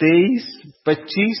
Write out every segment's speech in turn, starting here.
23, 25,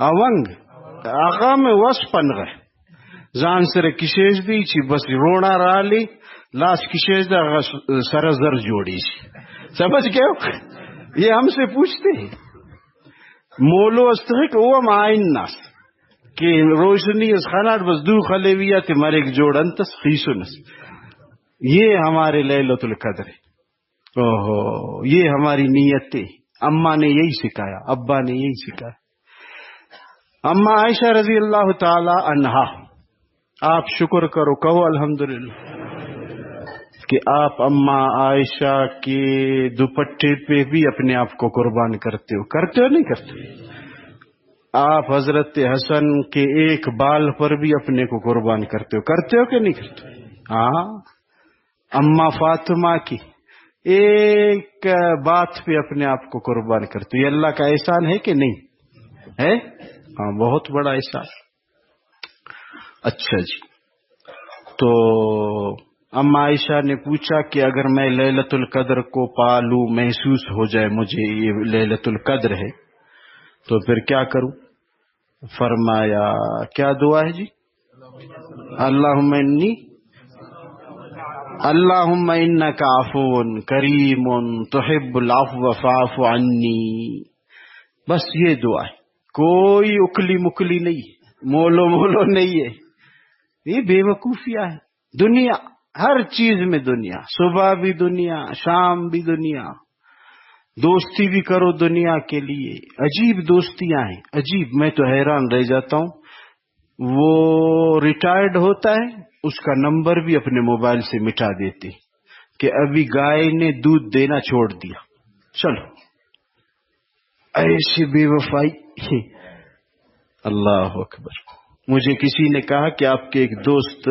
اونگ آغا میں وس پنغ زان سر کشیش دی چی بس رونا رالی لاس کشیش دا سر زر جوڑی چی سمجھ گئے ہو؟ یہ ہم سے پوچھتے ہیں مولو استحق اوام آئین ناس کہ روشنی اس خانات بس دو خلیویات مرک جوڑن تس خیسونس. یہ ہمارے لیلۃ القدر ہے. اوہو یہ ہماری نیت ہے. اماں نے یہی سکھایا، ابا نے یہی سکھایا. اما عائشہ رضی اللہ تعالی عنہا، آپ شکر کرو، کہو الحمدللہ کہ آپ اما عائشہ کے دوپٹے پہ بھی اپنے آپ کو قربان کرتے ہو. کرتے ہو نہیں کرتے؟ آپ حضرت حسن کے ایک بال پر بھی اپنے کو قربان کرتے ہو. کرتے ہو کہ نہیں کرتے؟ ہاں. اما فاطمہ کی ایک بات پہ اپنے آپ کو قربان کرتے ہو. یہ اللہ کا احسان ہے کہ نہیں ہے؟ ہاں بہت بڑا احسان. اچھا جی، تو اما عائشہ نے پوچھا کہ اگر میں لیلۃ القدر کو پالوں، محسوس ہو جائے مجھے یہ لیلۃ القدر ہے، تو پھر کیا کروں؟ فرمایا کیا دعا ہے جی؟ اللہم انک عفو کریم تحب العفو فاعف عنی. بس یہ دعا ہے، کوئی اکلی مکلی نہیں، مولو مولو نہیں ہے. یہ بے وقوفیاں ہے. دنیا، ہر چیز میں دنیا، صبح بھی دنیا، شام بھی دنیا. دوستی بھی کرو دنیا کے لیے. عجیب دوستیاں ہیں، عجیب. میں تو حیران رہ جاتا ہوں. وہ ریٹائرڈ ہوتا ہے، اس کا نمبر بھی اپنے موبائل سے مٹا دیتے کہ ابھی گائے نے دودھ دینا چھوڑ دیا. چلو ایسی بے وفائی. اللہ اکبر. مجھے کسی نے کہا کہ آپ کے ایک دوست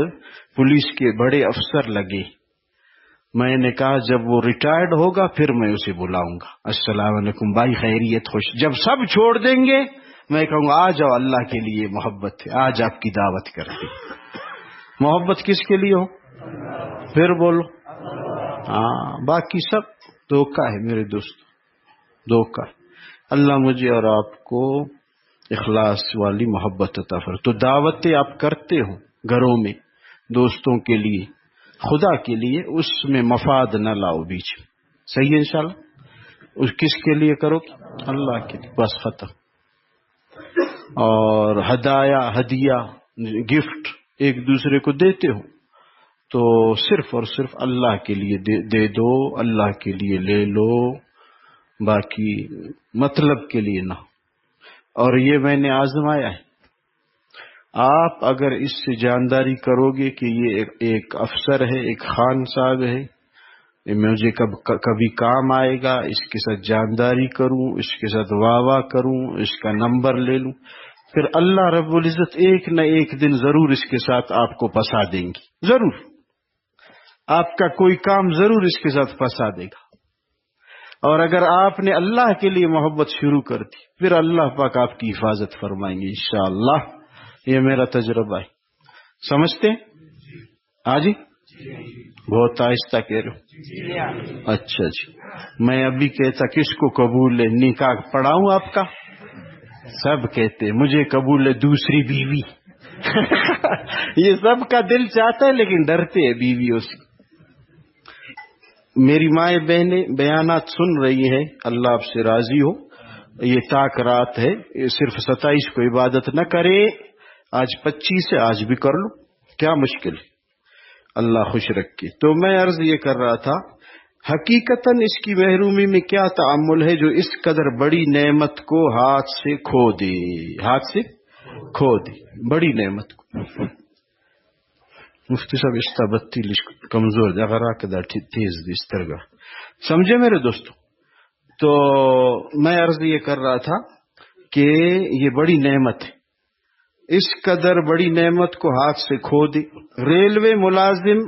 پولیس کے بڑے افسر لگے. میں نے کہا جب وہ ریٹائرڈ ہوگا پھر میں اسے بلاؤں گا. السلام علیکم بھائی، خیریت؟ خوش. جب سب چھوڑ دیں گے میں کہوں گا آ جاؤ، اللہ کے لیے محبت ہے، آج آپ کی دعوت کرتے. محبت کس کے لیے ہو؟ پھر بولو. ہاں باقی سب دھوکہ ہے میرے دوست، دھوکہ. اللہ مجھے اور آپ کو اخلاص والی محبت عطا فرمائے. تو دعوتیں آپ کرتے ہو گھروں میں دوستوں کے لیے، خدا کے لیے، اس میں مفاد نہ لاؤ بیچ میں. صحیح ہے انشاءاللہ؟ اس کس کے لیے کرو؟ اللہ کے لیے. بس ختم. اور ہدیہ گفٹ ایک دوسرے کو دیتے ہو تو صرف اور صرف اللہ کے لیے دے دو، اللہ کے لیے لے لو، باقی مطلب کے لیے نہ. اور یہ میں نے آزمایا ہے. آپ اگر اس سے جانداری کرو گے کہ یہ ایک افسر ہے، ایک خان صاحب ہے، مجھے کبھی کام آئے گا، اس کے ساتھ جانداری کروں، اس کے ساتھ واہ کروں، اس کا نمبر لے لوں، پھر اللہ رب العزت ایک نہ ایک دن ضرور اس کے ساتھ آپ کو پھنسا دیں گی. ضرور آپ کا کوئی کام ضرور اس کے ساتھ پھنسا دے گا. اور اگر آپ نے اللہ کے لیے محبت شروع کر دی پھر اللہ پاک آپ کی حفاظت فرمائیں گے انشاءاللہ. یہ میرا تجربہ ہے. سمجھتے ہیں؟ ہاں جی، بہت آہستہ کہہ رہے ہو. اچھا جی، میں ابھی کہتا کس کو قبول ہے؟ نکاح پڑھاؤں آپ کا؟ سب کہتے مجھے قبول ہے دوسری بیوی. یہ سب کا دل چاہتا ہے لیکن ڈرتے ہیں بیویوں سے. میری مائیں بہنیں بیانات سن رہی ہیں، اللہ آپ سے راضی ہو. یہ تاک رات ہے، صرف 27 کو عبادت نہ کرے، آج 25 ہے، آج بھی کر لو، کیا مشکل ہے، اللہ خوش رکھے. تو میں عرض یہ کر رہا تھا حقیقتاً اس کی محرومی میں کیا تعامل ہے جو اس قدر بڑی نعمت کو ہاتھ سے کھو دے. ہاتھ سے کھو دے بڑی نعمت کو. مفتی صاحب اشتا بتی کمزور دغرا کدا تیز دی استرگا. سمجھے میرے دوستو؟ تو میں عرض یہ کر رہا تھا کہ یہ بڑی نعمت ہے، اس قدر بڑی نعمت کو ہاتھ سے کھو دی. ریلوے ملازم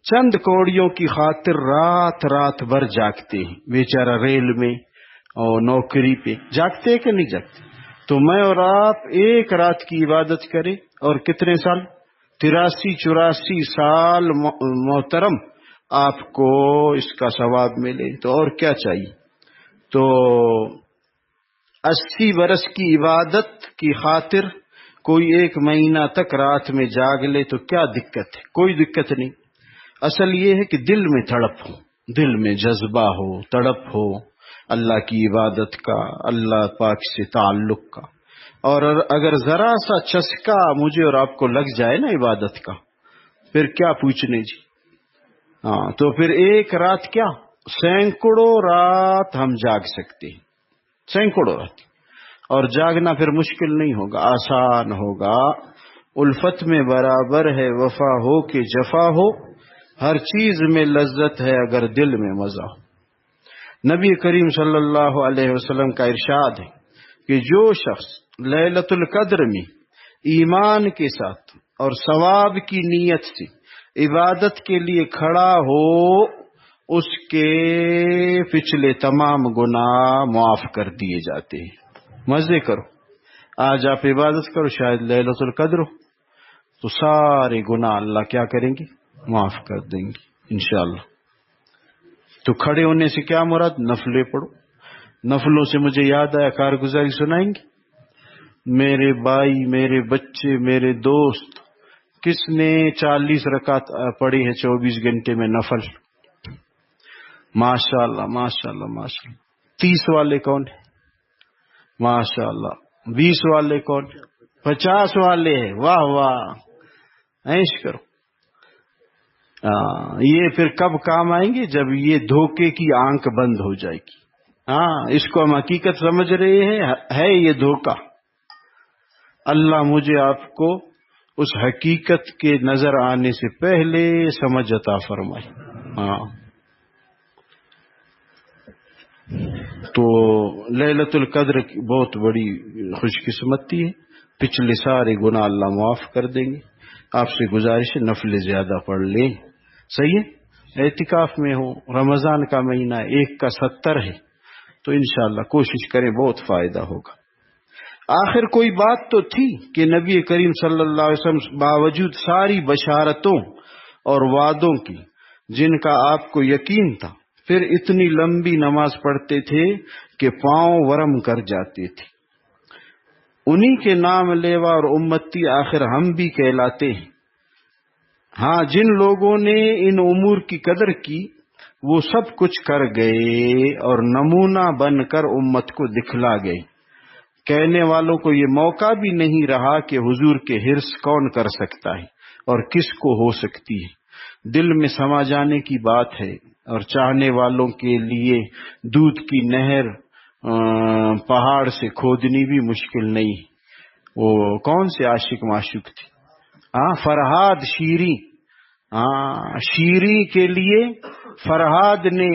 چند کوڑیوں کی خاطر رات رات بھر جاگتے ہیں بیچارہ، ریل میں اور نوکری پہ جاگتے ہیں کہ نہیں جاگتے؟ تو میں اور آپ ایک رات کی عبادت کریں اور کتنے سال؟ 83-84 سال محترم آپ کو اس کا ثواب ملے. تو اور کیا چاہیے؟ تو 80 برس کی عبادت کی خاطر کوئی 1 مہینہ تک رات میں جاگ لے تو کیا دقت ہے؟ کوئی دقت نہیں. اصل یہ ہے کہ دل میں تڑپ ہو، دل میں جذبہ ہو، تڑپ ہو اللہ کی عبادت کا، اللہ پاک سے تعلق کا. اور اگر ذرا سا چسکا مجھے اور آپ کو لگ جائے نا عبادت کا، پھر کیا پوچھنے جی. ہاں تو پھر ایک رات کیا سینکڑوں رات ہم جاگ سکتے ہیں، سینکڑوں رات. اور جاگنا پھر مشکل نہیں ہوگا، آسان ہوگا. الفت میں برابر ہے وفا ہو کہ جفا ہو، ہر چیز میں لذت ہے اگر دل میں مزہ ہو. نبی کریم صلی اللہ علیہ وسلم کا ارشاد ہے کہ جو شخص لیلۃ القدر میں ایمان کے ساتھ اور ثواب کی نیت سے عبادت کے لیے کھڑا ہو، اس کے پچھلے تمام گناہ معاف کر دیے جاتے ہیں. مزے کرو، آج آپ عبادت کرو، شاید لیلۃ القدر ہو تو سارے گناہ اللہ کیا کریں گے؟ معاف کر دیں گے انشاءاللہ. تو کھڑے ہونے سے کیا مراد؟ نفلیں پڑھو. نفلوں سے مجھے یاد آیا، کارگزاری سنائیں گے؟ میرے بھائی، میرے بچے، میرے دوست، کس نے 40 رکعت پڑھی ہے 24 گھنٹے میں نفل؟ ماشاء اللہ ماشاء اللہ ماشاء اللہ. 30 والے کون ہیں؟ ماشاء اللہ. 20 والے کون؟ 50 والے ہیں. واہ واہ، عیش کرو. یہ پھر کب کام آئیں گے؟ جب یہ دھوکے کی آنکھ بند ہو جائے گی. ہاں اس کو ہم حقیقت سمجھ رہے ہیں، ہے یہ دھوکہ. اللہ مجھے آپ کو اس حقیقت کے نظر آنے سے پہلے سمجھ عطا فرمائے. ہاں تو لیلۃ القدر کی بہت بڑی خوش قسمتی ہے، پچھلے سارے گناہ اللہ معاف کر دیں گے. آپ سے گزارش ہے نفل زیادہ پڑھ لیں. صحیح ہے؟ اعتکاف میں ہو، رمضان کا مہینہ 1 کا 70 ہے، تو انشاءاللہ کوشش کریں، بہت فائدہ ہوگا. آخر کوئی بات تو تھی کہ نبی کریم صلی اللہ علیہ وسلم باوجود ساری بشارتوں اور وعدوں کی جن کا آپ کو یقین تھا، پھر اتنی لمبی نماز پڑھتے تھے کہ پاؤں ورم کر جاتے تھے. انہی کے نام لیوا اور امتی آخر ہم بھی کہلاتے ہیں. ہاں جن لوگوں نے ان امور کی قدر کی وہ سب کچھ کر گئے اور نمونہ بن کر امت کو دکھلا گئے. کہنے والوں کو یہ موقع بھی نہیں رہا کہ حضور کے حرص کون کر سکتا ہے اور کس کو ہو سکتی ہے. دل میں سما جانے کی بات ہے، اور چاہنے والوں کے لیے دودھ کی نہر پہاڑ سے کھودنی بھی مشکل نہیں. وہ کون سے عاشق معشوق تھے؟ فرہاد شیری. شیری کے لیے فرہاد نے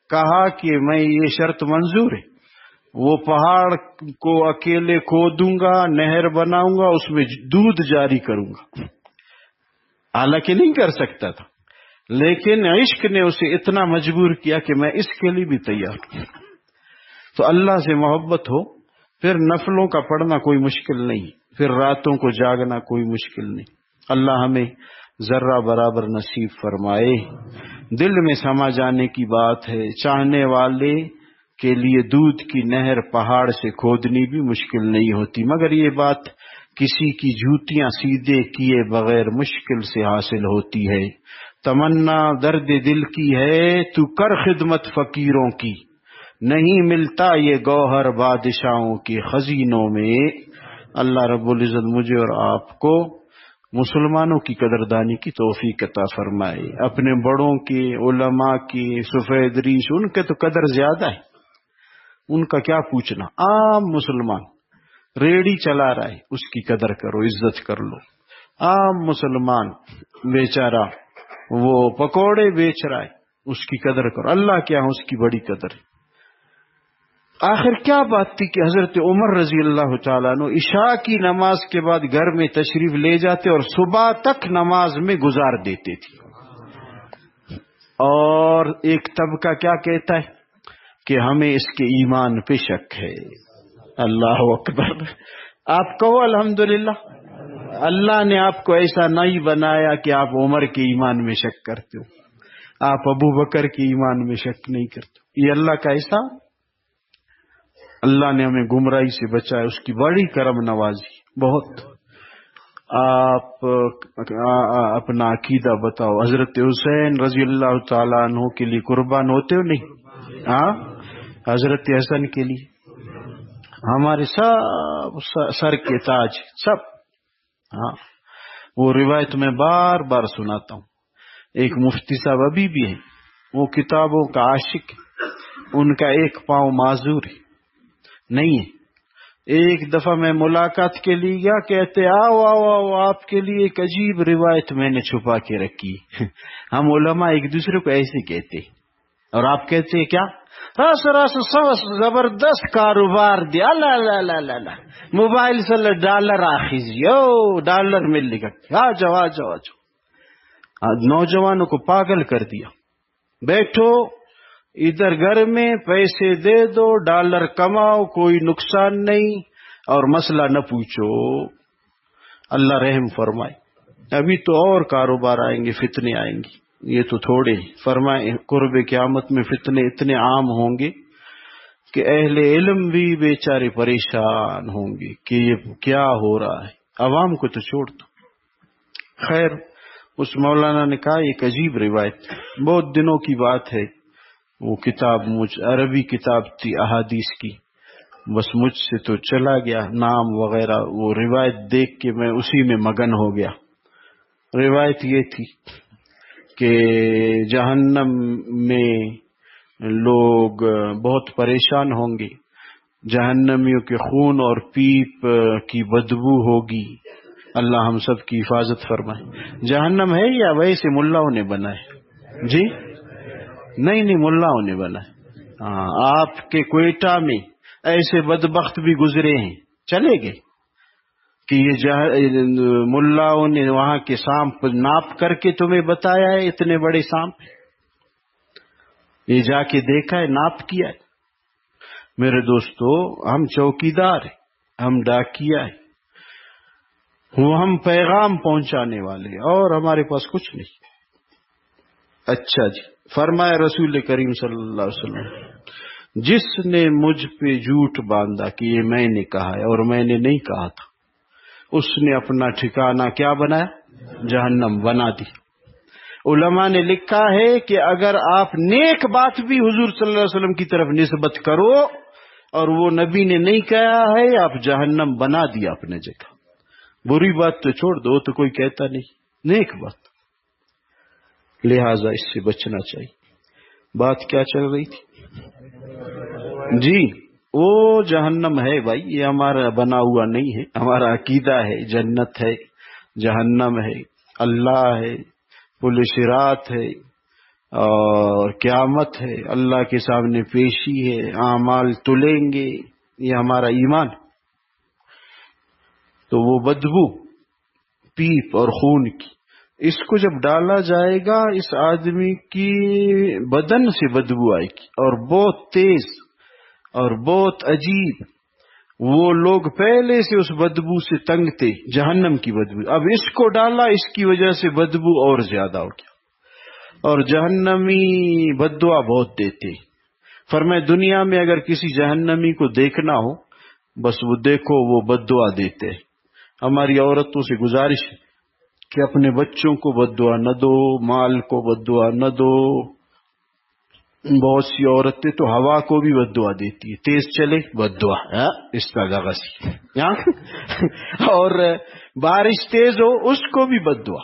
کہا کہ میں یہ شرط منظور ہے، وہ پہاڑ کو اکیلے کھودوں گا، نہر بناؤں گا، اس میں دودھ جاری کروں گا. حالانکہ نہیں کر سکتا تھا، لیکن عشق نے اسے اتنا مجبور کیا کہ میں اس کے لیے بھی تیار ہوں. تو اللہ سے محبت ہو، پھر نفلوں کا پڑھنا کوئی مشکل نہیں، پھر راتوں کو جاگنا کوئی مشکل نہیں. اللہ ہمیں ذرہ برابر نصیب فرمائے. دل میں سما جانے کی بات ہے، چاہنے والے کے لیے دودھ کی نہر پہاڑ سے کھودنی بھی مشکل نہیں ہوتی، مگر یہ بات کسی کی جوتیاں سیدھے کیے بغیر مشکل سے حاصل ہوتی ہے. تمنا درد دل کی ہے تو کر خدمت فقیروں کی، نہیں ملتا یہ گوہر بادشاہوں کے خزینوں میں. اللہ رب العزت مجھے اور آپ کو مسلمانوں کی قدردانی کی توفیق عطا فرمائے. اپنے بڑوں کی، علماء کی، سفید ریش، ان کے تو قدر زیادہ ہے، ان کا کیا پوچھنا. عام مسلمان ریڑھی چلا رہا ہے، اس کی قدر کرو، عزت کر لو. عام مسلمان بیچارہ وہ پکوڑے بیچ رہا ہے، اس کی قدر کرو. اللہ کیا اس کی بڑی قدر ہے. آخر کیا بات تھی کہ حضرت عمر رضی اللہ تعالیٰ عنہ عشاء کی نماز کے بعد گھر میں تشریف لے جاتے اور صبح تک نماز میں گزار دیتے تھے. اور ایک طبقہ کیا کہتا ہے کہ ہمیں اس کے ایمان پہ شک ہے. اللہ اکبر. آپ کہو الحمدللہ، اللہ نے آپ کو ایسا نہیں بنایا کہ آپ عمر کے ایمان میں شک کرتے ہو، آپ ابو بکر کے ایمان میں شک نہیں کرتے. یہ اللہ کا احسان. اللہ نے ہمیں گمراہی سے بچایا، اس کی بڑی کرم نوازی بہت۔ آپ اپنا عقیدہ بتاؤ، حضرت حسین رضی اللہ تعالیٰ عنہ کے لیے قربان ہوتے ہو نہیں؟ ہاں، حضرت حسن کے لیے ہمارے سب سر کے تاج سب۔ ہاں، وہ روایت میں بار بار سناتا ہوں۔ ایک مفتی صاحب ابھی بھی ہیں، وہ کتابوں کا عاشق، ان کا ایک پاؤں معذور ہے، نہیں ہے۔ ایک دفعہ میں ملاقات کے لیے گیا، کہتے آؤ آؤ آؤ، آپ کے لیے ایک عجیب روایت میں نے چھپا کے رکھی۔ ہم علماء ایک دوسرے کو ایسے کہتے، اور آپ کہتے ہیں کیا؟ رس رس سوس زبردست کاروبار دیا، اللہ اللہ اللہ اللہ، موبائل سے ڈالر آخیز یو ڈالر مل گا، آ جاؤ آ جاؤ آ جاؤ۔ نوجوانوں کو پاگل کر دیا، بیٹھو ادھر گھر میں، پیسے دے دو، ڈالر کماؤ، کوئی نقصان نہیں، اور مسئلہ نہ پوچھو، اللہ رحم فرمائے۔ ابھی تو اور کاروبار آئیں گے، فتنے آئیں گے، یہ تو تھوڑے فرمائے۔ قرب قیامت میں فتنے اتنے عام ہوں گے کہ اہل علم بھی بیچارے پریشان ہوں گے کہ یہ کیا ہو رہا ہے، عوام کو تو چھوڑ دو۔ خیر، اس مولانا نے کہا ایک عجیب روایت، بہت دنوں کی بات ہے، وہ کتاب عربی کتاب تھی احادیث کی، بس مجھ سے تو چلا گیا نام وغیرہ، وہ روایت دیکھ کے میں اسی میں مگن ہو گیا۔ روایت یہ تھی کہ جہنم میں لوگ بہت پریشان ہوں گے، جہنمیوں کے خون اور پیپ کی بدبو ہوگی، اللہ ہم سب کی حفاظت فرمائے۔ جہنم ہے یا ویسے ملاؤں نے بنا ہے؟ جی نہیں، ملاؤں نے بنا ہے۔ ہاں، آپ کے کوئٹہ میں ایسے بدبخت بھی گزرے ہیں، چلے گئے کہ یہ ملاؤں نے وہاں کے سانپ ناپ کر کے تمہیں بتایا ہے اتنے بڑے سانپ، یہ جا کے دیکھا ہے، ناپ کیا ہے۔ میرے دوستو، ہم چوکیدار ہیں، ہم ڈاکیا ہیں، وہ ہم پیغام پہنچانے والے، اور ہمارے پاس کچھ نہیں۔ اچھا جی، فرمایا رسول کریم صلی اللہ علیہ وسلم، جس نے مجھ پہ جھوٹ باندھا کہ یہ میں نے کہا ہے اور میں نے نہیں کہا تھا، اس نے اپنا ٹھکانہ کیا بنایا؟ جہنم بنا دی۔ علماء نے لکھا ہے کہ اگر آپ نیک بات بھی حضور صلی اللہ علیہ وسلم کی طرف نسبت کرو اور وہ نبی نے نہیں کہا ہے، آپ جہنم بنا دیا اپنے جگہ۔ بری بات تو چھوڑ دو، تو کوئی کہتا نہیں، نیک بات، لہذا اس سے بچنا چاہیے۔ بات کیا چل رہی تھی؟ جی، وہ جہنم ہے بھائی، یہ ہمارا بنا ہوا نہیں ہے، ہمارا عقیدہ ہے، جنت ہے، جہنم ہے، اللہ ہے، پل صراط ہے، اور قیامت ہے، اللہ کے سامنے پیشی ہے، اعمال تلیں گے، یہ ہمارا ایمان۔ تو وہ بدبو پیپ اور خون کی، اس کو جب ڈالا جائے گا، اس آدمی کی بدن سے بدبو آئے گی، اور بہت تیز اور بہت عجیب۔ وہ لوگ پہلے سے اس بدبو سے تنگ تھے، جہنم کی بدبو، اب اس کو ڈالا، اس کی وجہ سے بدبو اور زیادہ ہو گیا، اور جہنمی بددعا بہت دیتے۔ فرمائے دنیا میں اگر کسی جہنمی کو دیکھنا ہو، بس وہ دیکھو، وہ بددعا دیتے۔ ہماری عورتوں سے گزارش ہے کہ اپنے بچوں کو بددعا نہ دو، مال کو بددعا نہ دو۔ بہت سی عورتیں تو ہوا کو بھی بددعا دیتی ہے، تیز چلے بددعا، اس طرح غسی، اور بارش تیز ہو اس کو بھی بددعا،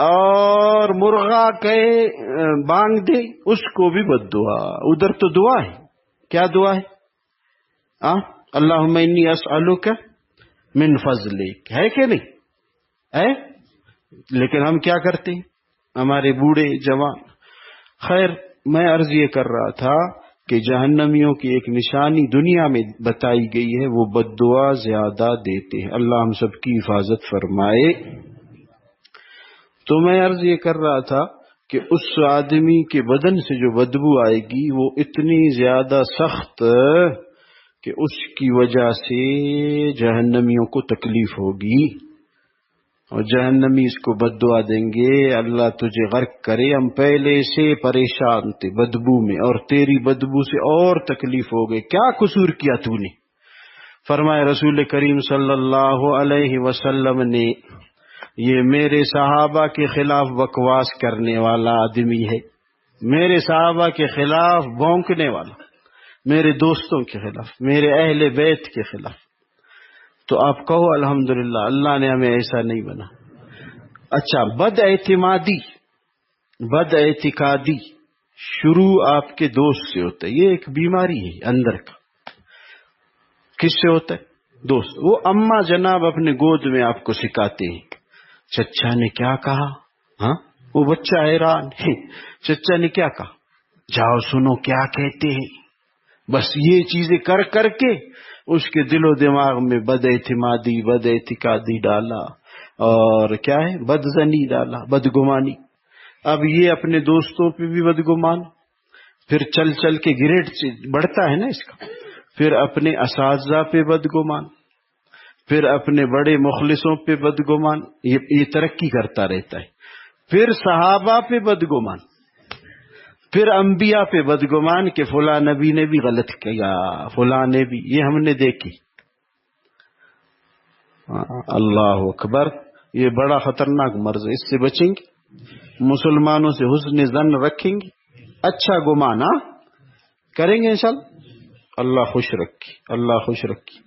اور مرغا کہے بانگ دے اس کو بھی بددعا۔ ادھر تو دعا ہے، کیا دعا ہے؟ اللہم انی اسألک من فضلک، ہے کہ نہیں ہے؟ لیکن ہم کیا کرتے ہیں، ہمارے بوڑھے جوان۔ خیر، میں عرض یہ کر رہا تھا کہ جہنمیوں کی ایک نشانی دنیا میں بتائی گئی ہے، وہ بددعا زیادہ دیتے ہیں، اللہ ہم سب کی حفاظت فرمائے۔ تو میں عرض یہ کر رہا تھا کہ اس آدمی کے بدن سے جو بدبو آئے گی وہ اتنی زیادہ سخت کہ اس کی وجہ سے جہنمیوں کو تکلیف ہوگی۔ اور جہنمی اس کو بد دعا دیں گے، اللہ تجھے غرق کرے، ہم پہلے سے پریشان تھے بدبو میں، اور تیری بدبو سے اور تکلیف ہو گئی، کیا قصور کیا تو نے؟ فرمائے رسول کریم صلی اللہ علیہ وسلم نے، یہ میرے صحابہ کے خلاف بکواس کرنے والا آدمی ہے، میرے صحابہ کے خلاف بھونکنے والا، میرے دوستوں کے خلاف، میرے اہل بیت کے خلاف۔ تو آپ کہو الحمدللہ اللہ نے ہمیں ایسا نہیں بنا۔ اچھا، بد اعتقادی شروع آپ کے دوست سے ہوتا ہے، یہ ایک بیماری ہے اندر کا۔ کس سے ہوتا ہے؟ دوست۔ وہ اماں جناب اپنے گود میں آپ کو سکھاتے ہیں، چچا نے کیا کہا، ہاں وہ بچہ حیران ہے، چچا نے کیا کہا، جاؤ سنو کیا کہتے ہیں۔ بس یہ چیزیں کر کر کے اس کے دل و دماغ میں بد اعتمادی، بد اعتقادی ڈالا، اور کیا ہے، بدزنی ڈالا، بدگمانی۔ اب یہ اپنے دوستوں پہ بھی بدگمان، پھر چل چل کے گریڈ بڑھتا ہے نا اس کا، پھر اپنے اساتذہ پہ بدگمان، پھر اپنے بڑے مخلصوں پہ بدگمان، یہ ترقی کرتا رہتا ہے، پھر صحابہ پہ بدگمان، پھر انبیاء پہ بدگمان کہ فلاں نبی نے بھی غلط کیا، فلاں نے بھی، یہ ہم نے دیکھی۔ اللہ اکبر، یہ بڑا خطرناک مرض ہے، اس سے بچیں گے، مسلمانوں سے حسن ظن رکھیں گے، اچھا گمان کریں گے انشاءاللہ، اللہ خوش رکھی، اللہ خوش رکھی۔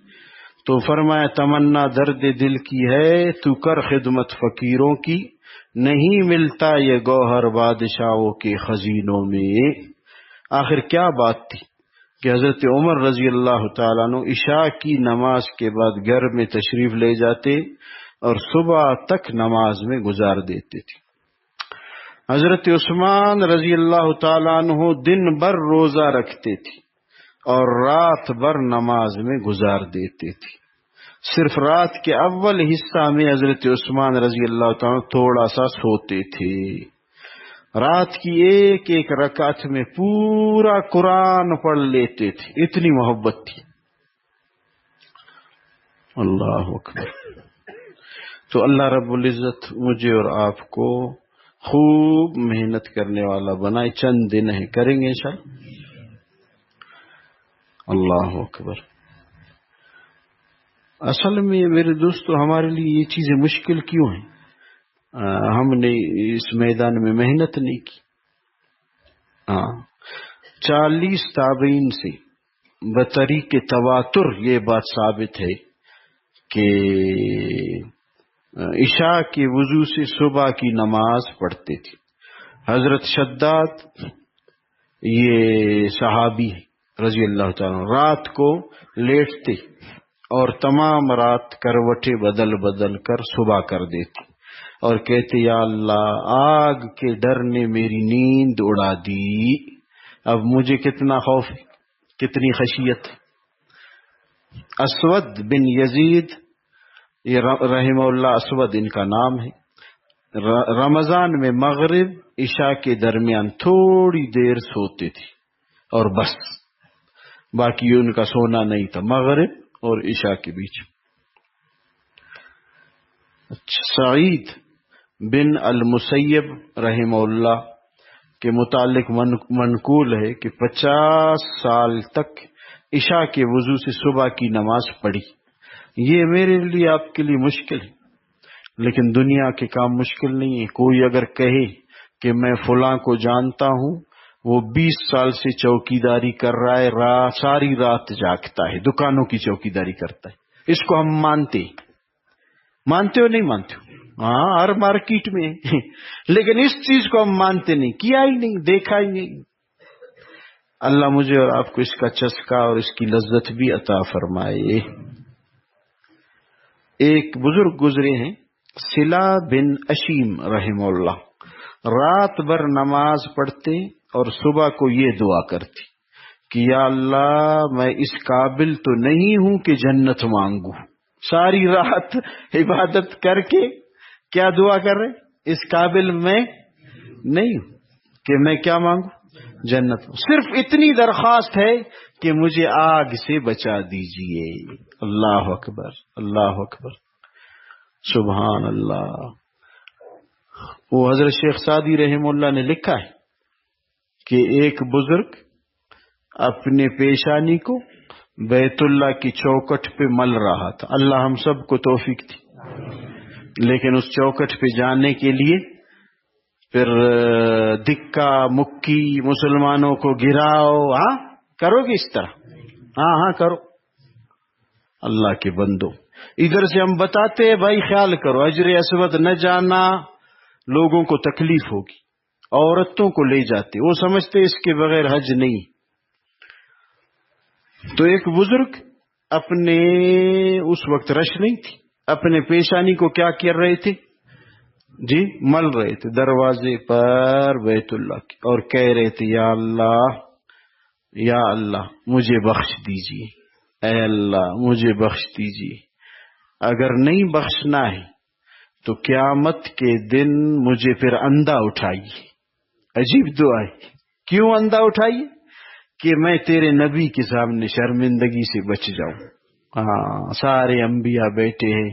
تو فرمایا تمنا درد دل کی ہے، تو کر خدمت فقیروں کی، نہیں ملتا یہ گوہر بادشاہوں کے خزینوں میں۔ آخر کیا بات تھی کہ حضرت عمر رضی اللہ تعالیٰ عنہ عشاء کی نماز کے بعد گھر میں تشریف لے جاتے اور صبح تک نماز میں گزار دیتے تھے۔ حضرت عثمان رضی اللہ تعالیٰ عنہ دن بھر روزہ رکھتے تھے اور رات بھر نماز میں گزار دیتے تھے۔ صرف رات کے اول حصہ میں حضرت عثمان رضی اللہ تعالیٰ تھوڑا سا سوتے تھے، رات کی ایک ایک رکعت میں پورا قرآن پڑھ لیتے تھے، اتنی محبت تھی۔ اللہ اکبر۔ تو اللہ رب العزت مجھے اور آپ کو خوب محنت کرنے والا بنائے، چند دن ہے، کریں گے انشاءاللہ۔ اللہ اکبر۔ اصل میں میرے دوستو ہمارے لیے یہ چیزیں مشکل کیوں ہیں؟ ہم نے اس میدان میں محنت نہیں کی۔ 40 تابعین سے بطریق تواتر یہ بات ثابت ہے کہ عشاء کے وضو سے صبح کی نماز پڑھتے تھے۔ حضرت شداد یہ صحابی ہے رضی اللہ تعالیٰ، رات کو لیٹتے اور تمام رات کروٹیں بدل بدل کر صبح کر دیتے اور کہتے یا اللہ آگ کے ڈر نے میری نیند اڑا دی، اب مجھے کتنا خوف ہے، کتنی خشیت۔ اسود بن یزید یہ رحمہ اللہ، اسود ان کا نام ہے، رمضان میں مغرب عشاء کے درمیان تھوڑی دیر سوتے تھے اور بس، باقی ان کا سونا نہیں تھا، مغرب اور عشاء کے بیچ۔ سعید بن المسیب رحمہ اللہ کے متعلق منقول ہے کہ 50 سال تک عشاء کے وضو سے صبح کی نماز پڑھی۔ یہ میرے لیے آپ کے لیے مشکل ہے، لیکن دنیا کے کام مشکل نہیں ہے۔ کوئی اگر کہے کہ میں فلاں کو جانتا ہوں، وہ 20 سال سے چوکیداری کر رہا ہے، ساری رات جاگتا ہے، دکانوں کی چوکیداری کرتا ہے، اس کو ہم مانتے ہو نہیں مانتے ہو؟ ہاں، ہر مارکیٹ میں لیکن اس چیز کو ہم مانتے نہیں، کیا ہی نہیں، دیکھا ہی نہیں۔ اللہ مجھے اور آپ کو اس کا چسکا اور اس کی لذت بھی عطا فرمائے۔ ایک بزرگ گزرے ہیں صلہ بن اشیم رحمہ اللہ، رات بھر نماز پڑھتے اور صبح کو یہ دعا کرتی کہ یا اللہ میں اس قابل تو نہیں ہوں کہ جنت مانگوں۔ ساری رات عبادت کر کے کیا دعا کر رہے؟ اس قابل میں نہیں ہوں کہ میں کیا مانگوں؟ جنت۔ صرف اتنی درخواست ہے کہ مجھے آگ سے بچا دیجئے۔ اللہ اکبر، اللہ اکبر۔ سبحان اللہ. وہ حضرت شیخ سعدی رحمہ اللہ نے لکھا ہے کہ ایک بزرگ اپنے پیشانی کو بیت اللہ کی چوکٹ پہ مل رہا تھا. اللہ ہم سب کو توفیق دی. لیکن اس چوکٹ پہ جانے کے لیے پھر دکا مکی مسلمانوں کو گراؤ. ہاں کرو گے اس طرح؟ ہاں کرو. اللہ کے بندو، ادھر سے ہم بتاتے ہیں بھائی خیال کرو، حجر اسود نہ جانا لوگوں کو تکلیف ہوگی. عورتوں کو لے جاتے، وہ سمجھتے اس کے بغیر حج نہیں. تو ایک بزرگ اپنے، اس وقت رش نہیں تھی، اپنے پیشانی کو کیا کر رہے تھے جی؟ مل رہے تھے دروازے پر بیت اللہ کے، اور کہہ رہے تھے یا اللہ یا اللہ مجھے بخش دیجیے، اے اللہ مجھے بخش دیجیے. اگر نہیں بخشنا ہے تو قیامت کے دن مجھے پھر اندھا اٹھائیے. عجیب دعا ہے. کیوں اندھا اٹھائیے؟ کہ میں تیرے نبی کے سامنے شرمندگی سے بچ جاؤں. ہاں سارے انبیاء بیٹھے ہیں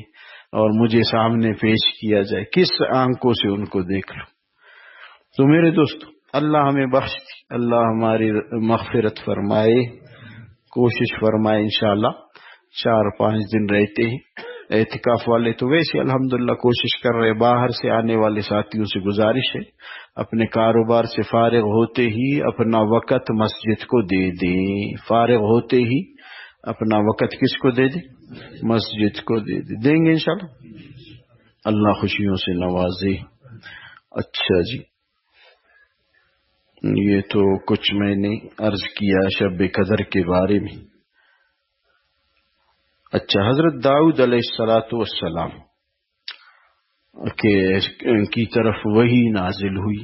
اور مجھے سامنے پیش کیا جائے، کس آنکھوں سے ان کو دیکھ لوں. تو میرے دوست اللہ ہمیں بخش دی، اللہ ہماری مغفرت فرمائے. کوشش فرمائے انشاءاللہ 4-5 دن رہتے ہیں. اعتکاف والے تو ویسے الحمدللہ کوشش کر رہے. باہر سے آنے والے ساتھیوں سے گزارش ہے اپنے کاروبار سے فارغ ہوتے ہی اپنا وقت مسجد کو دے دیں. فارغ ہوتے ہی اپنا وقت کس کو دے دیں؟ مسجد کو دے دیں. دیں گے انشاءاللہ، اللہ خوشیوں سے نوازے. اچھا جی، یہ تو کچھ میں نے عرض کیا شب قدر کے بارے میں. اچھا، حضرت داؤد علیہ السلام کی طرف وحی نازل ہوئی.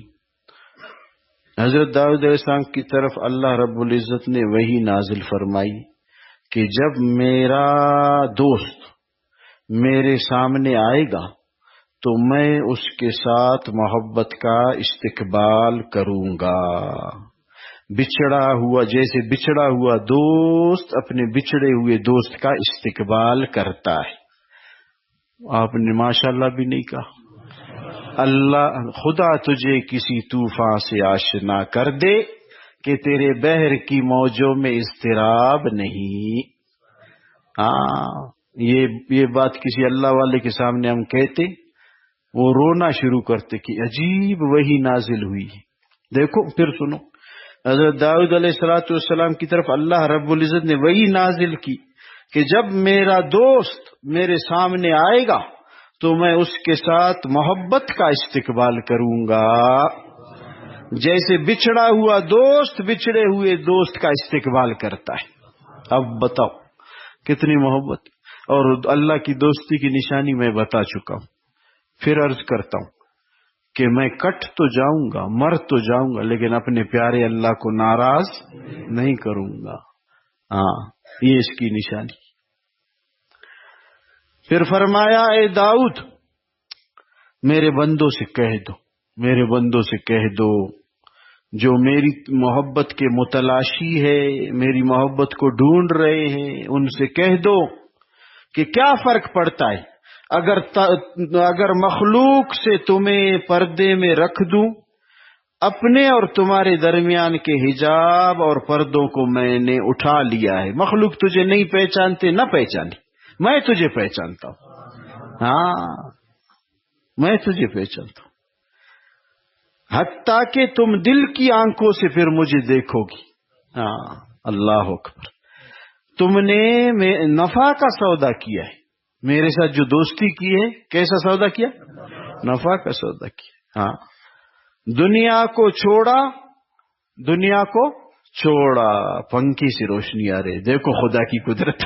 حضرت داؤد علیہ السلام کی طرف اللہ رب العزت نے وحی نازل فرمائی کہ جب میرا دوست میرے سامنے آئے گا تو میں اس کے ساتھ محبت کا استقبال کروں گا. بچھڑا ہوا، جیسے بچھڑا ہوا دوست اپنے بچھڑے ہوئے دوست کا استقبال کرتا ہے. آپ نے ماشاءاللہ بھی نہیں کہا. اللہ خدا تجھے کسی طوفان سے آشنا کر دے کہ تیرے بحر کی موجوں میں اضطراب نہیں. ہاں یہ بات کسی اللہ والے کے سامنے ہم کہتے، وہ رونا شروع کرتے کہ عجیب وحی نازل ہوئی. دیکھو پھر سنو، حضرت داؤد علیہ السلام کی طرف اللہ رب العزت نے وحی نازل کی کہ جب میرا دوست میرے سامنے آئے گا تو میں اس کے ساتھ محبت کا استقبال کروں گا، جیسے بچھڑا ہوا دوست بچھڑے ہوئے دوست کا استقبال کرتا ہے. اب بتاؤ کتنی محبت. اور اللہ کی دوستی کی نشانی میں بتا چکا ہوں. پھر عرض کرتا ہوں کہ میں کٹ تو جاؤں گا، مر تو جاؤں گا، لیکن اپنے پیارے اللہ کو ناراض نہیں کروں گا. ہاں یہ اس کی نشانی. پھر فرمایا اے داؤد میرے بندوں سے کہہ دو، میرے بندوں سے کہہ دو جو میری محبت کے متلاشی ہے، میری محبت کو ڈھونڈ رہے ہیں، ان سے کہہ دو کہ کیا فرق پڑتا ہے اگر مخلوق سے تمہیں پردے میں رکھ دوں. اپنے اور تمہارے درمیان کے حجاب اور پردوں کو میں نے اٹھا لیا ہے. مخلوق تجھے نہیں پہچانتے، نہ پہچانے، میں تجھے پہچانتا ہوں. ہاں میں تجھے پہچانتا ہوں، حتیٰ کہ تم دل کی آنکھوں سے پھر مجھے دیکھو گی. ہاں اللہ اکبر. تم نے نفع کا سودا کیا ہے میرے ساتھ، جو دوستی کی ہے کیسا سودا کیا؟ نفع کا سودا کیا. ہاں دنیا کو چھوڑا، دنیا کو چھوڑا. پنکھی سے روشنی آ رہی، دیکھو خدا کی قدرت.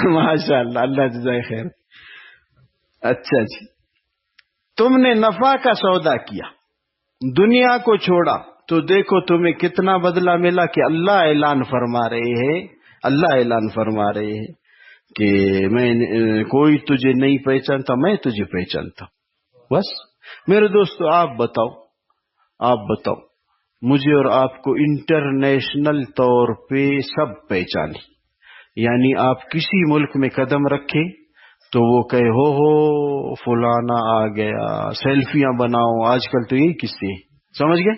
ماشاء اللہ، اللہ جزائے خیر. اچھا جی، تم نے نفع کا سودا کیا، دنیا کو چھوڑا، تو دیکھو تمہیں کتنا بدلہ ملا. کہ اللہ اعلان فرما رہے ہیں، اللہ اعلان فرما رہے ہیں کہ میں کوئی تجھے نہیں پہچانتا، میں تجھے پہچانتا ہوں. بس میرے دوستو آپ بتاؤ مجھے اور آپ کو انٹرنیشنل طور پہ سب پہچانے. یعنی آپ کسی ملک میں قدم رکھیں تو وہ کہے ہو فلانا آ گیا، سیلفیاں بناؤ. آج کل تو یہی قصے ہیں، سمجھ گئے؟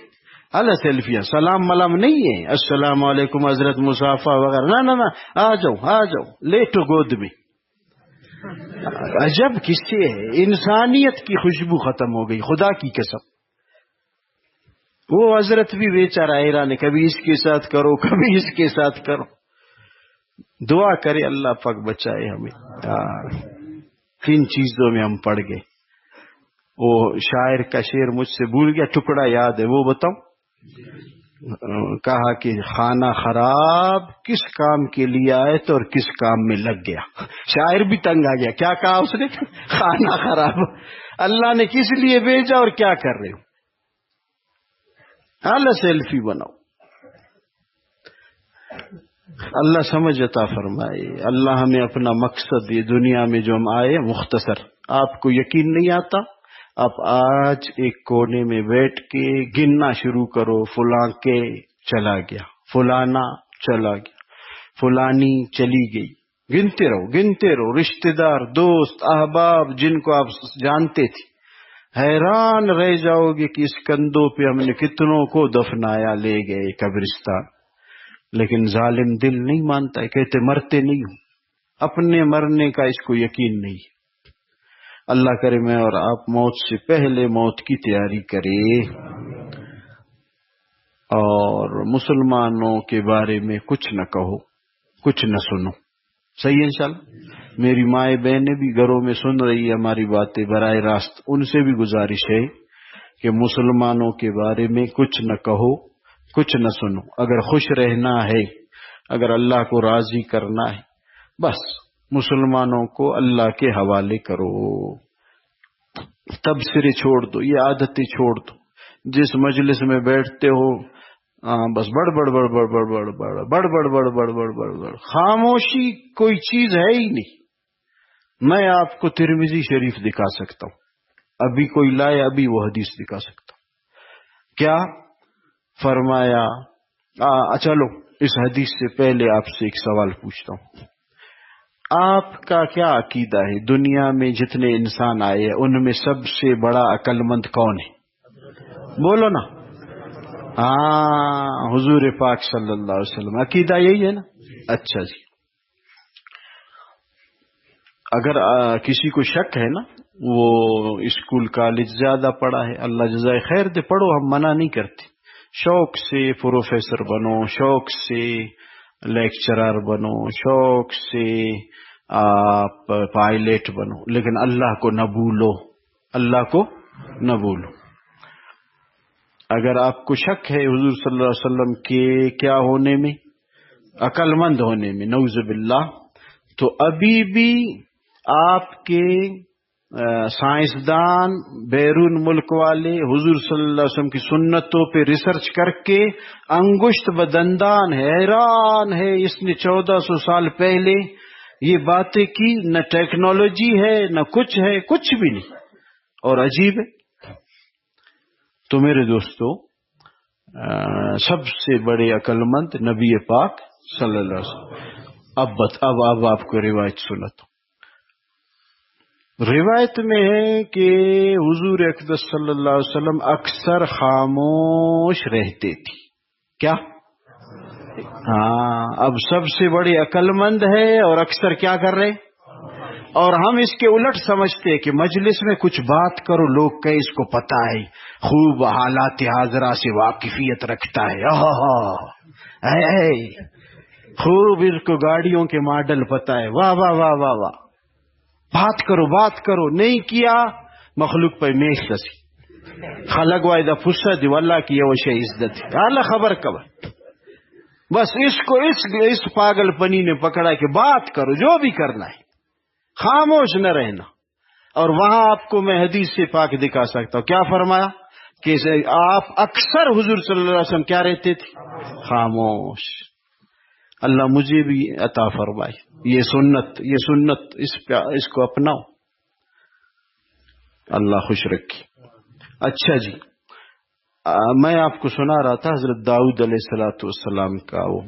اللہ سیلفیاں، سلام ملام نہیں ہے، السلام علیکم حضرت مصافہ وغیرہ، نہ آ جاؤ آ جاؤ، لیٹو گود میں. عجب قصے ہے، انسانیت کی خوشبو ختم ہو گئی، خدا کی قسم. وہ حضرت بھی بیچارہ حیران ہے، کبھی اس کے ساتھ کرو کبھی اس کے ساتھ کرو. دعا کرے اللہ پاک بچائے ہمیں. کن چیزوں میں ہم پڑ گئے. وہ شاعر کا شعر مجھ سے بھول گیا، ٹکڑا یاد ہے، وہ بتاؤں. کہا کہ خانہ خراب کس کام کے لیے آئے تو اور کس کام میں لگ گیا. شاعر بھی تنگ آ گیا، کیا کہا اس نے؟ خانہ خراب اللہ نے کس لیے بھیجا اور کیا کر رہے ہو. اللہ سیلفی بناؤ. اللہ سمجھ عطا فرمائے. اللہ ہمیں اپنا مقصد یہ دنیا میں جو ہم آئے مختصر. آپ کو یقین نہیں آتا، آپ آج ایک کونے میں بیٹھ کے گننا شروع کرو، فلاں کے چلا گیا، فلانا چلا گیا، فلانی چلی گئی. گنتے رہو رشتہ دار، دوست، احباب جن کو آپ جانتے تھے. حیران رہ جاؤ گے کہ اس کندھوں پہ ہم نے کتنوں کو دفنایا، لے گئے قبرستان. لیکن ظالم دل نہیں مانتا ہے، کہتے مرتے نہیں ہوں. اپنے مرنے کا اس کو یقین نہیں. اللہ کرے میں اور آپ موت سے پہلے موت کی تیاری کرے. اور مسلمانوں کے بارے میں کچھ نہ کہو، کچھ نہ سنو. صحیح ہے انشاءاللہ. میری مائیں بہنیں بھی گھروں میں سن رہی ہے ہماری باتیں براہ راست، ان سے بھی گزارش ہے کہ مسلمانوں کے بارے میں کچھ نہ کہو، کچھ نہ سنو. اگر خوش رہنا ہے، اگر اللہ کو راضی کرنا ہے، بس مسلمانوں کو اللہ کے حوالے کرو. تبصرے چھوڑ دو، یہ عادتیں چھوڑ دو. جس مجلس میں بیٹھتے ہو بس بڑ بڑ بڑ بڑ بڑ بڑ بڑ بڑ بڑ بڑ بڑ بڑ بڑ بڑ. خاموشی کوئی چیز ہے ہی نہیں. میں آپ کو ترمذی شریف دکھا سکتا ہوں، ابھی کوئی لائے ابھی وہ حدیث دکھا سکتا ہوں. کیا فرمایا؟ چلو اس حدیث سے پہلے آپ سے ایک سوال پوچھتا ہوں. آپ کا کیا عقیدہ ہے دنیا میں جتنے انسان آئے ہیں ان میں سب سے بڑا عقل مند کون ہے؟ بولو نا. حضور پاک صلی اللہ علیہ وسلم. عقیدہ یہی ہے نا؟ اچھا جی. اگر کسی کو شک ہے نا، وہ اسکول کالج زیادہ پڑھا ہے، اللہ جزائے خیر دے، پڑھو، ہم منع نہیں کرتے. شوق سے پروفیسر بنو، شوق سے لیکچرر بنو، شوق سے آپ پائلٹ بنو، لیکن اللہ کو نہ بھولو، اللہ کو نہ بھولو. اگر آپ کو شک ہے حضور صلی اللہ علیہ وسلم کے کیا ہونے میں، عقل مند ہونے میں، نعوذ باللہ، تو ابھی بھی آپ کے سائنسدان بیرون ملک والے حضور صلی اللہ علیہ وسلم کی سنتوں پہ ریسرچ کر کے انگشت بدندان حیران ہے اس نے 1400 سال پہلے یہ باتیں کی. نہ ٹیکنالوجی ہے نہ کچھ ہے، کچھ بھی نہیں، اور عجیب ہے. تو میرے دوستو، سب سے بڑے عقل مند نبی پاک صلی اللہ علیہ وسلم. اب آپ کو روایت سنتا ہوں. روایت میں ہے کہ حضور اقدس صلی اللہ علیہ وسلم اکثر خاموش رہتے تھے. کیا؟ اب سب سے بڑے عقل مند ہے اور اکثر کیا کر رہے؟ اور ہم اس کے الٹ سمجھتے کہ مجلس میں کچھ بات کرو، لوگ کہیں اس کو پتا ہے، خوب حالات حاضرہ سے واقفیت رکھتا ہے، خوب اس کو گاڑیوں کے ماڈل پتا ہے، واہ واہ واہ واہ واہ، بات کرو. نہیں کیا مخلوق پہ میش دسی خلق وائدہ پھسا دی واللہ کی یہ شے عزت ہے. اللہ خبر کب. بس اس کو اس پاگل پنی نے پکڑا کہ بات کرو، جو بھی کرنا ہے، خاموش نہ رہنا. اور وہاں آپ کو میں حدیث سے پاک دکھا سکتا ہوں. کیا فرمایا؟ کہ آپ اکثر حضور صلی اللہ علیہ وسلم کیا رہتے تھے؟ خاموش. اللہ مجھے بھی عطا فرمائے یہ سنت اس کو اپناؤ، اللہ خوش رکھے. اچھا جی، میں آپ کو سنا رہا تھا حضرت داؤد علیہ الصلوۃ والسلام کا. وہ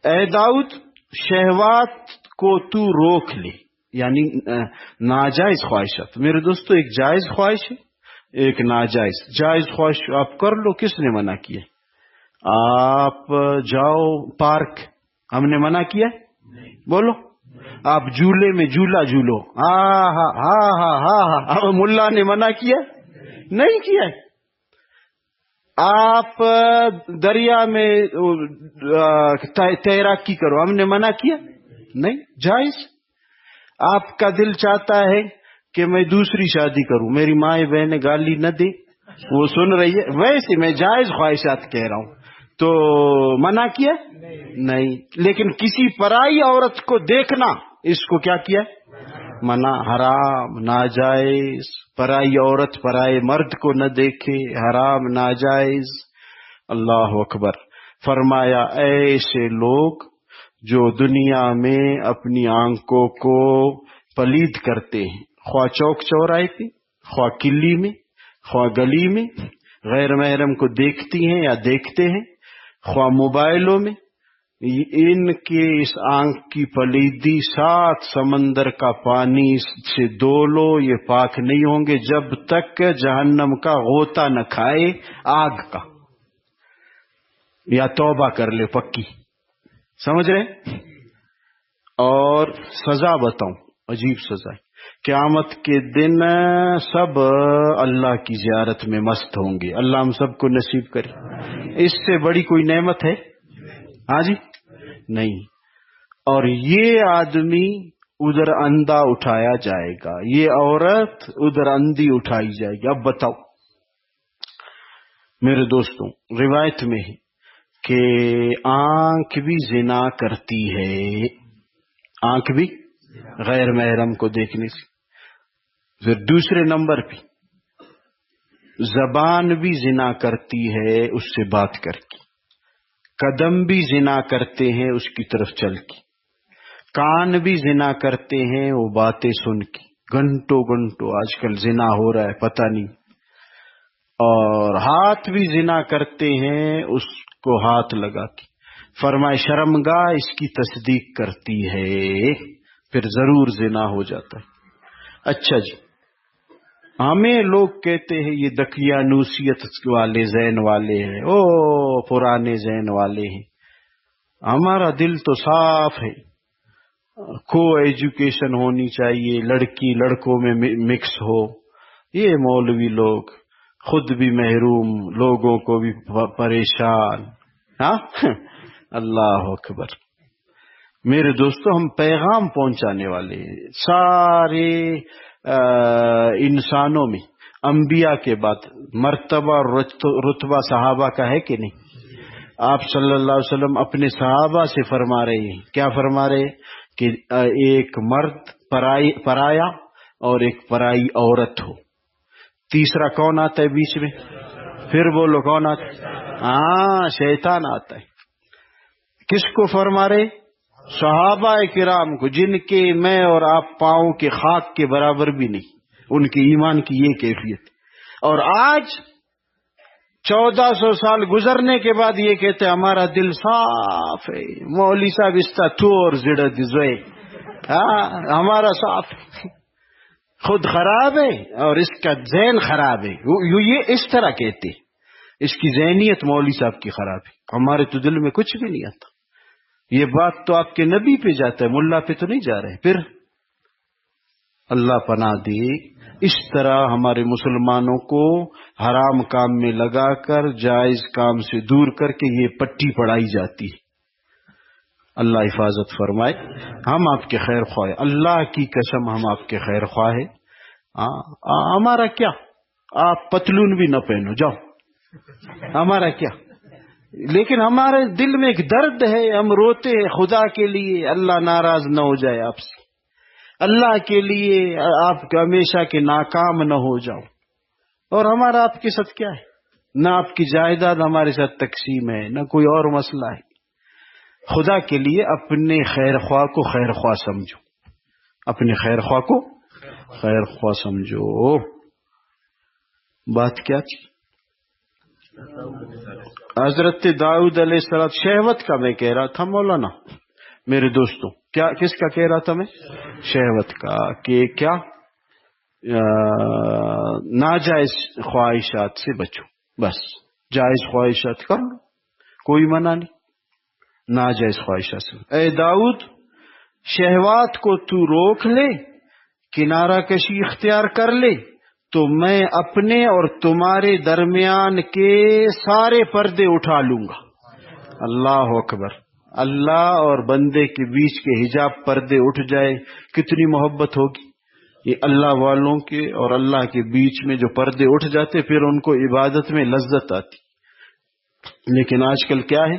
اے داؤد، شہوات کو تو روک لے، یعنی ناجائز خواہشات. میرے دوستو ایک جائز خواہش ہے ایک ناجائز. جائز خواہش آپ کر لو, کس نے منع کیا؟ آپ جاؤ پارک, ہم نے منع کیا؟ بولو. آپ جھولے میں جھولا جھولو, ہاں ہاں ہاں ہاں ہاں ہاں, ملا نے منع کیا؟ نہیں کیا. آپ دریا میں تیراکی کرو, ہم نے منع کیا؟ نہیں, جائز. آپ کا دل چاہتا ہے کہ میں دوسری شادی کروں, میری ماں بہنیں گالی نہ دے, وہ سن رہی ہے, ویسے میں جائز خواہشات کہہ رہا ہوں, تو منع کیا؟ نہیں. لیکن کسی پرائی عورت کو دیکھنا, اس کو کیا کیا؟ منع, حرام, ناجائز. پرائی عورت پرائے مرد کو نہ دیکھے, حرام, ناجائز. اللہ اکبر. فرمایا ایسے لوگ جو دنیا میں اپنی آنکھوں کو پلید کرتے ہیں, خواہ چوک چوراہے پہ, خواہ کلی میں, خواہ گلی میں, غیر محرم کو دیکھتی ہیں یا دیکھتے ہیں, خواہ موبائلوں میں, ان کے اس آنکھ کی پلیدی 7 سمندر کا پانی سے دھو لو, یہ پاک نہیں ہوں گے جب تک جہنم کا غوطہ نہ کھائے آگ کا, یا توبہ کر لے پکی. سمجھ رہے؟ اور سزا بتاؤں, عجیب سزا ہے. قیامت کے دن سب اللہ کی زیارت میں مست ہوں گے. اللہ ہم سب کو نصیب کرے. اس سے بڑی کوئی نعمت ہے؟ ہاں جی, نہیں. اور یہ آدمی ادھر اندھا اٹھایا جائے گا, یہ عورت ادھر اندھی اٹھائی جائے گی. اب بتاؤ میرے دوستوں, روایت میں ہے کہ آنکھ بھی زنا کرتی ہے, آنکھ بھی غیر محرم کو دیکھنے سے. پھر دوسرے نمبر پہ زبان بھی زنا کرتی ہے اس سے بات کر کے, قدم بھی زنا کرتے ہیں اس کی طرف چل کے, کان بھی زنا کرتے ہیں وہ باتیں سن کے. گھنٹوں گھنٹوں آج کل زنا ہو رہا ہے پتہ نہیں. اور ہاتھ بھی زنا کرتے ہیں اس کو ہاتھ لگا کے. فرمائے شرمگاہ اس کی تصدیق کرتی ہے, پھر ضرور زنا ہو جاتا ہے. اچھا جی, ہمیں لوگ کہتے ہیں یہ دقیانوسیت والے ذہن والے ہیں, او پرانے ذہن والے ہیں. ہمارا دل تو صاف ہے, کو ایجوکیشن ہونی چاہیے, لڑکی لڑکوں میں مکس ہو. یہ مولوی لوگ خود بھی محروم, لوگوں کو بھی پریشان. ہاں اللہ اکبر. میرے دوستو ہم پیغام پہنچانے والے ہیں. سارے انسانوں میں انبیاء کے بعد مرتبہ اور رتبہ صحابہ کا ہے کہ نہیں؟ آپ صلی اللہ علیہ وسلم اپنے صحابہ سے فرما رہے ہیں, کیا فرما رہے ہیں؟ کہ ایک مرد پرایا اور ایک پرائی عورت ہو. تیسرا کون آتا ہے بیچ میں؟ پھر بولو کون آتا ہے؟ ہاں, شیطان آتا ہے. کس کو فرما رہے؟ صحابہ کرام کو, جن کے میں اور آپ پاؤں کے خاک کے برابر بھی نہیں, ان کے ایمان کی یہ کیفیت. اور آج 1400 سال گزرنے کے بعد یہ کہتے ہیں ہمارا دل صاف ہے. مولوی صاحب استا تو اور زڑ دزوئے, ہمارا صاف ہے, خود خراب ہے اور اس کا ذہن خراب ہے. یہ اس طرح کہتے, اس کی ذہنیت مولوی صاحب کی خراب ہے, ہمارے تو دل میں کچھ بھی نہیں آتا. یہ بات تو آپ کے نبی پہ جاتا ہے, ملا پہ تو نہیں جا رہے. پھر اللہ پناہ دے, اس طرح ہمارے مسلمانوں کو حرام کام میں لگا کر جائز کام سے دور کر کے یہ پٹی پڑھائی جاتی ہے. اللہ حفاظت فرمائے. ہم آپ کے خیر خواہ, اللہ کی قسم ہم آپ کے خیر خواہ ہیں. ہمارا کیا, آپ پتلون بھی نہ پہنو جاؤ, ہمارا کیا. لیکن ہمارے دل میں ایک درد ہے, ہم روتے ہیں خدا کے لیے اللہ ناراض نہ ہو جائے آپ سے, اللہ کے لیے آپ ہمیشہ کے ناکام نہ ہو جاؤ. اور ہمارا آپ کے ساتھ کیا ہے؟ نہ آپ کی جائیداد ہمارے ساتھ تقسیم ہے, نہ کوئی اور مسئلہ ہے. خدا کے لیے اپنے خیر خواہ کو خیر خواہ سمجھو, اپنے خیر خواہ کو خیر خواہ سمجھو. بات کیا تھی؟ حضرت داؤد علیہ السلام. شہوت کا میں کہہ رہا تھا مولانا. میرے دوستوں کیا کس کا کہہ رہا تھا میں؟ شہوت کا، کہ کیا ناجائز خواہشات سے بچو، بس جائز خواہشات کر لو، کوئی منع نہیں، ناجائز خواہشات سے۔ اے داؤد شہوات کو تو روک لے، کنارہ کشی اختیار کر لے، تو میں اپنے اور تمہارے درمیان کے سارے پردے اٹھا لوں گا۔ اللہ اکبر، اللہ اور بندے کے بیچ کے حجاب پردے اٹھ جائے کتنی محبت ہوگی۔ یہ اللہ والوں کے اور اللہ کے بیچ میں جو پردے اٹھ جاتے پھر ان کو عبادت میں لذت آتی۔ لیکن آج کل کیا ہے،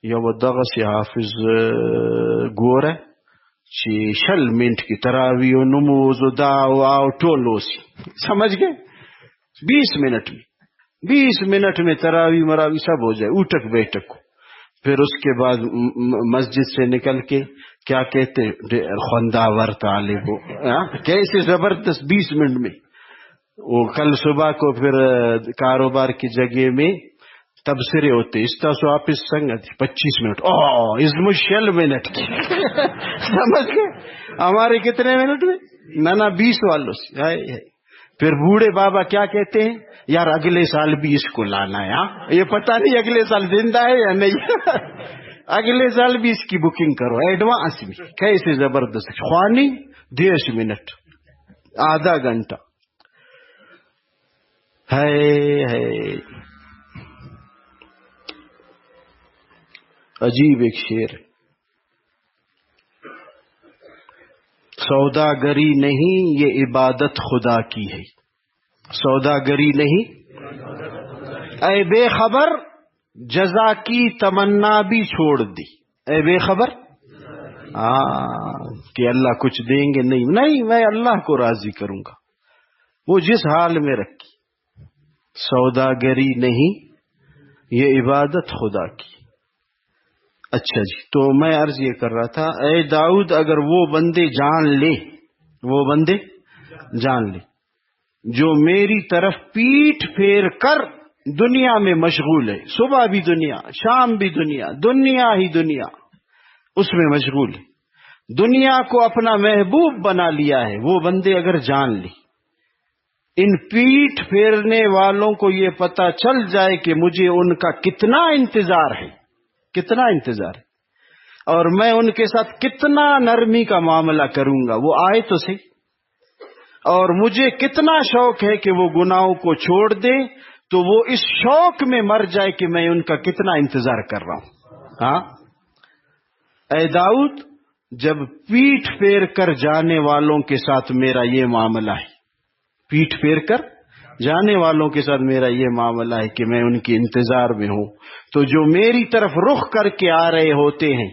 یہ دغه سے حافظ ګوره چې 60 منٹ کی تراوی و نموز و دعو آو ټول اوسی، سمجھ گئے؟ 20 منٹ میں تراوی مراوی سب ہو جائے، اٹک بیٹک کو، پھر اس کے بعد مسجد سے نکل کے کیا کہتے خوانداور طالب، کیسے زبردست 20 منٹ میں۔ وہ کل صبح کو پھر کاروبار کی جگہ میں تبصرے ہوتے، استا سو آپ اس سنگت 25 منٹ، اس میں 6 منٹ کی سمجھ گئے؟ ہمارے کتنے منٹ میں؟ نانا 20 والوں سے۔ پھر بوڑھے بابا کیا کہتے ہیں، یار اگلے سال بھی اس کو لانا ہے، یہ پتہ نہیں اگلے سال زندہ ہے یا نہیں، اگلے سال بھی اس کی بکنگ کرو ایڈوانس میں۔ کیسے زبردست خوانی 10 منٹ، آدھا گھنٹہ ہے۔ عجیب ایک شعر ہے، سوداگری نہیں یہ عبادت خدا کی ہے، سوداگری نہیں، اے بے خبر جزا کی تمنا بھی چھوڑ دی، اے بے خبر کہ اللہ کچھ دیں گے، نہیں میں اللہ کو راضی کروں گا، وہ جس حال میں رکھی، سوداگری نہیں یہ عبادت خدا کی۔ اچھا جی، تو میں عرض یہ کر رہا تھا، اے داؤد اگر وہ بندے جان لے، وہ بندے جان لے جو میری طرف پیٹھ پھیر کر دنیا میں مشغول ہے، صبح بھی دنیا، شام بھی دنیا، دنیا ہی دنیا اس میں مشغول ہے، دنیا کو اپنا محبوب بنا لیا ہے، وہ بندے اگر جان لے، ان پیٹھ پھیرنے والوں کو یہ پتہ چل جائے کہ مجھے ان کا کتنا انتظار ہے، کتنا انتظار ہے، اور میں ان کے ساتھ کتنا نرمی کا معاملہ کروں گا، وہ آئے تو صحیح، اور مجھے کتنا شوق ہے کہ وہ گناہوں کو چھوڑ دے، تو وہ اس شوق میں مر جائے کہ میں ان کا کتنا انتظار کر رہا ہوں۔ ہاں اے داؤد، جب پیٹھ پھیر کر جانے والوں کے ساتھ میرا یہ معاملہ ہے، پیٹھ پھیر کر جانے والوں کے ساتھ میرا یہ معاملہ ہے کہ میں ان کے انتظار میں ہوں، تو جو میری طرف رخ کر کے آ رہے ہوتے ہیں،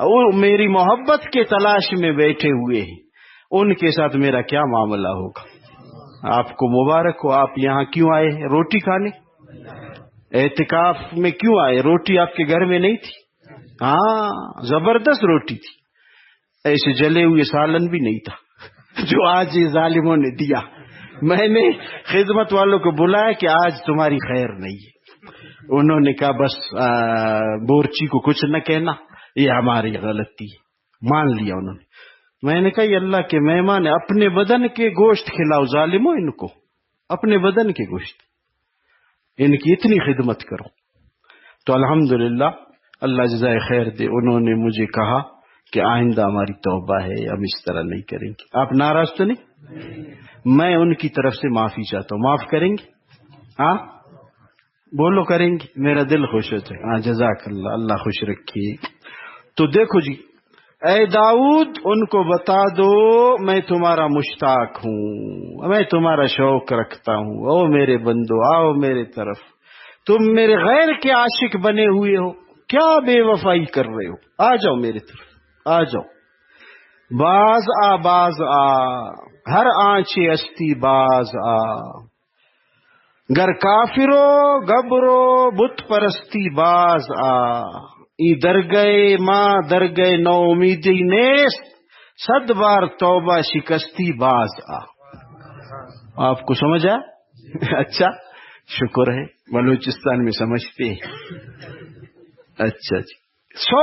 وہ میری محبت کے تلاش میں بیٹھے ہوئے ہیں، ان کے ساتھ میرا کیا معاملہ ہوگا؟ آپ کو مبارک ہو، آپ یہاں کیوں آئے ہیں؟ روٹی کھانے؟ اعتکاف میں کیوں آئے؟ روٹی آپ کے گھر میں نہیں تھی؟ ہاں زبردست روٹی تھی، ایسے جلے ہوئے سالن بھی نہیں تھا جو آج یہ ظالموں نے دیا۔ میں نے خدمت والوں کو بلایا کہ آج تمہاری خیر نہیں ہے، انہوں نے کہا بس بورچی کو کچھ نہ کہنا، یہ ہماری غلطی ہے، مان لیا انہوں نے۔ میں نے کہا یہ اللہ کے مہمان ہیں، اپنے بدن کے گوشت کھلاؤ ظالموں، ان کو اپنے بدن کے گوشت، ان کی اتنی خدمت کرو۔ تو الحمدللہ اللہ جزائے خیر دے، انہوں نے مجھے کہا کہ آئندہ ہماری توبہ ہے، ہم اس طرح نہیں کریں گے۔ آپ ناراض تو نہیں؟ میں ان کی طرف سے معافی چاہتا ہوں، معاف کریں گے؟ ہاں بولو کریں گے، میرا دل خوش ہو جائے۔ ہاں جزاک اللہ، اللہ خوش رکھیے۔ تو دیکھو جی، اے داؤد ان کو بتا دو میں تمہارا مشتاق ہوں، میں تمہارا شوق رکھتا ہوں، او میرے بندو آؤ میرے طرف، تم میرے غیر کے عاشق بنے ہوئے ہو، کیا بے وفائی کر رہے ہو، آ جاؤ میرے طرف، آ جاؤ، باز آ ہر آنچے استی باز آ، گر کافرو گبرو بت پرستی باز آ، ای درگئے ماں درگئے نو امیدی نیست، 100 بار توبہ شکستی باز آ۔ آپ کو سمجھ آیا؟ اچھا شکر ہے، بلوچستان میں سمجھتے ہیں۔ اچھا جی، 100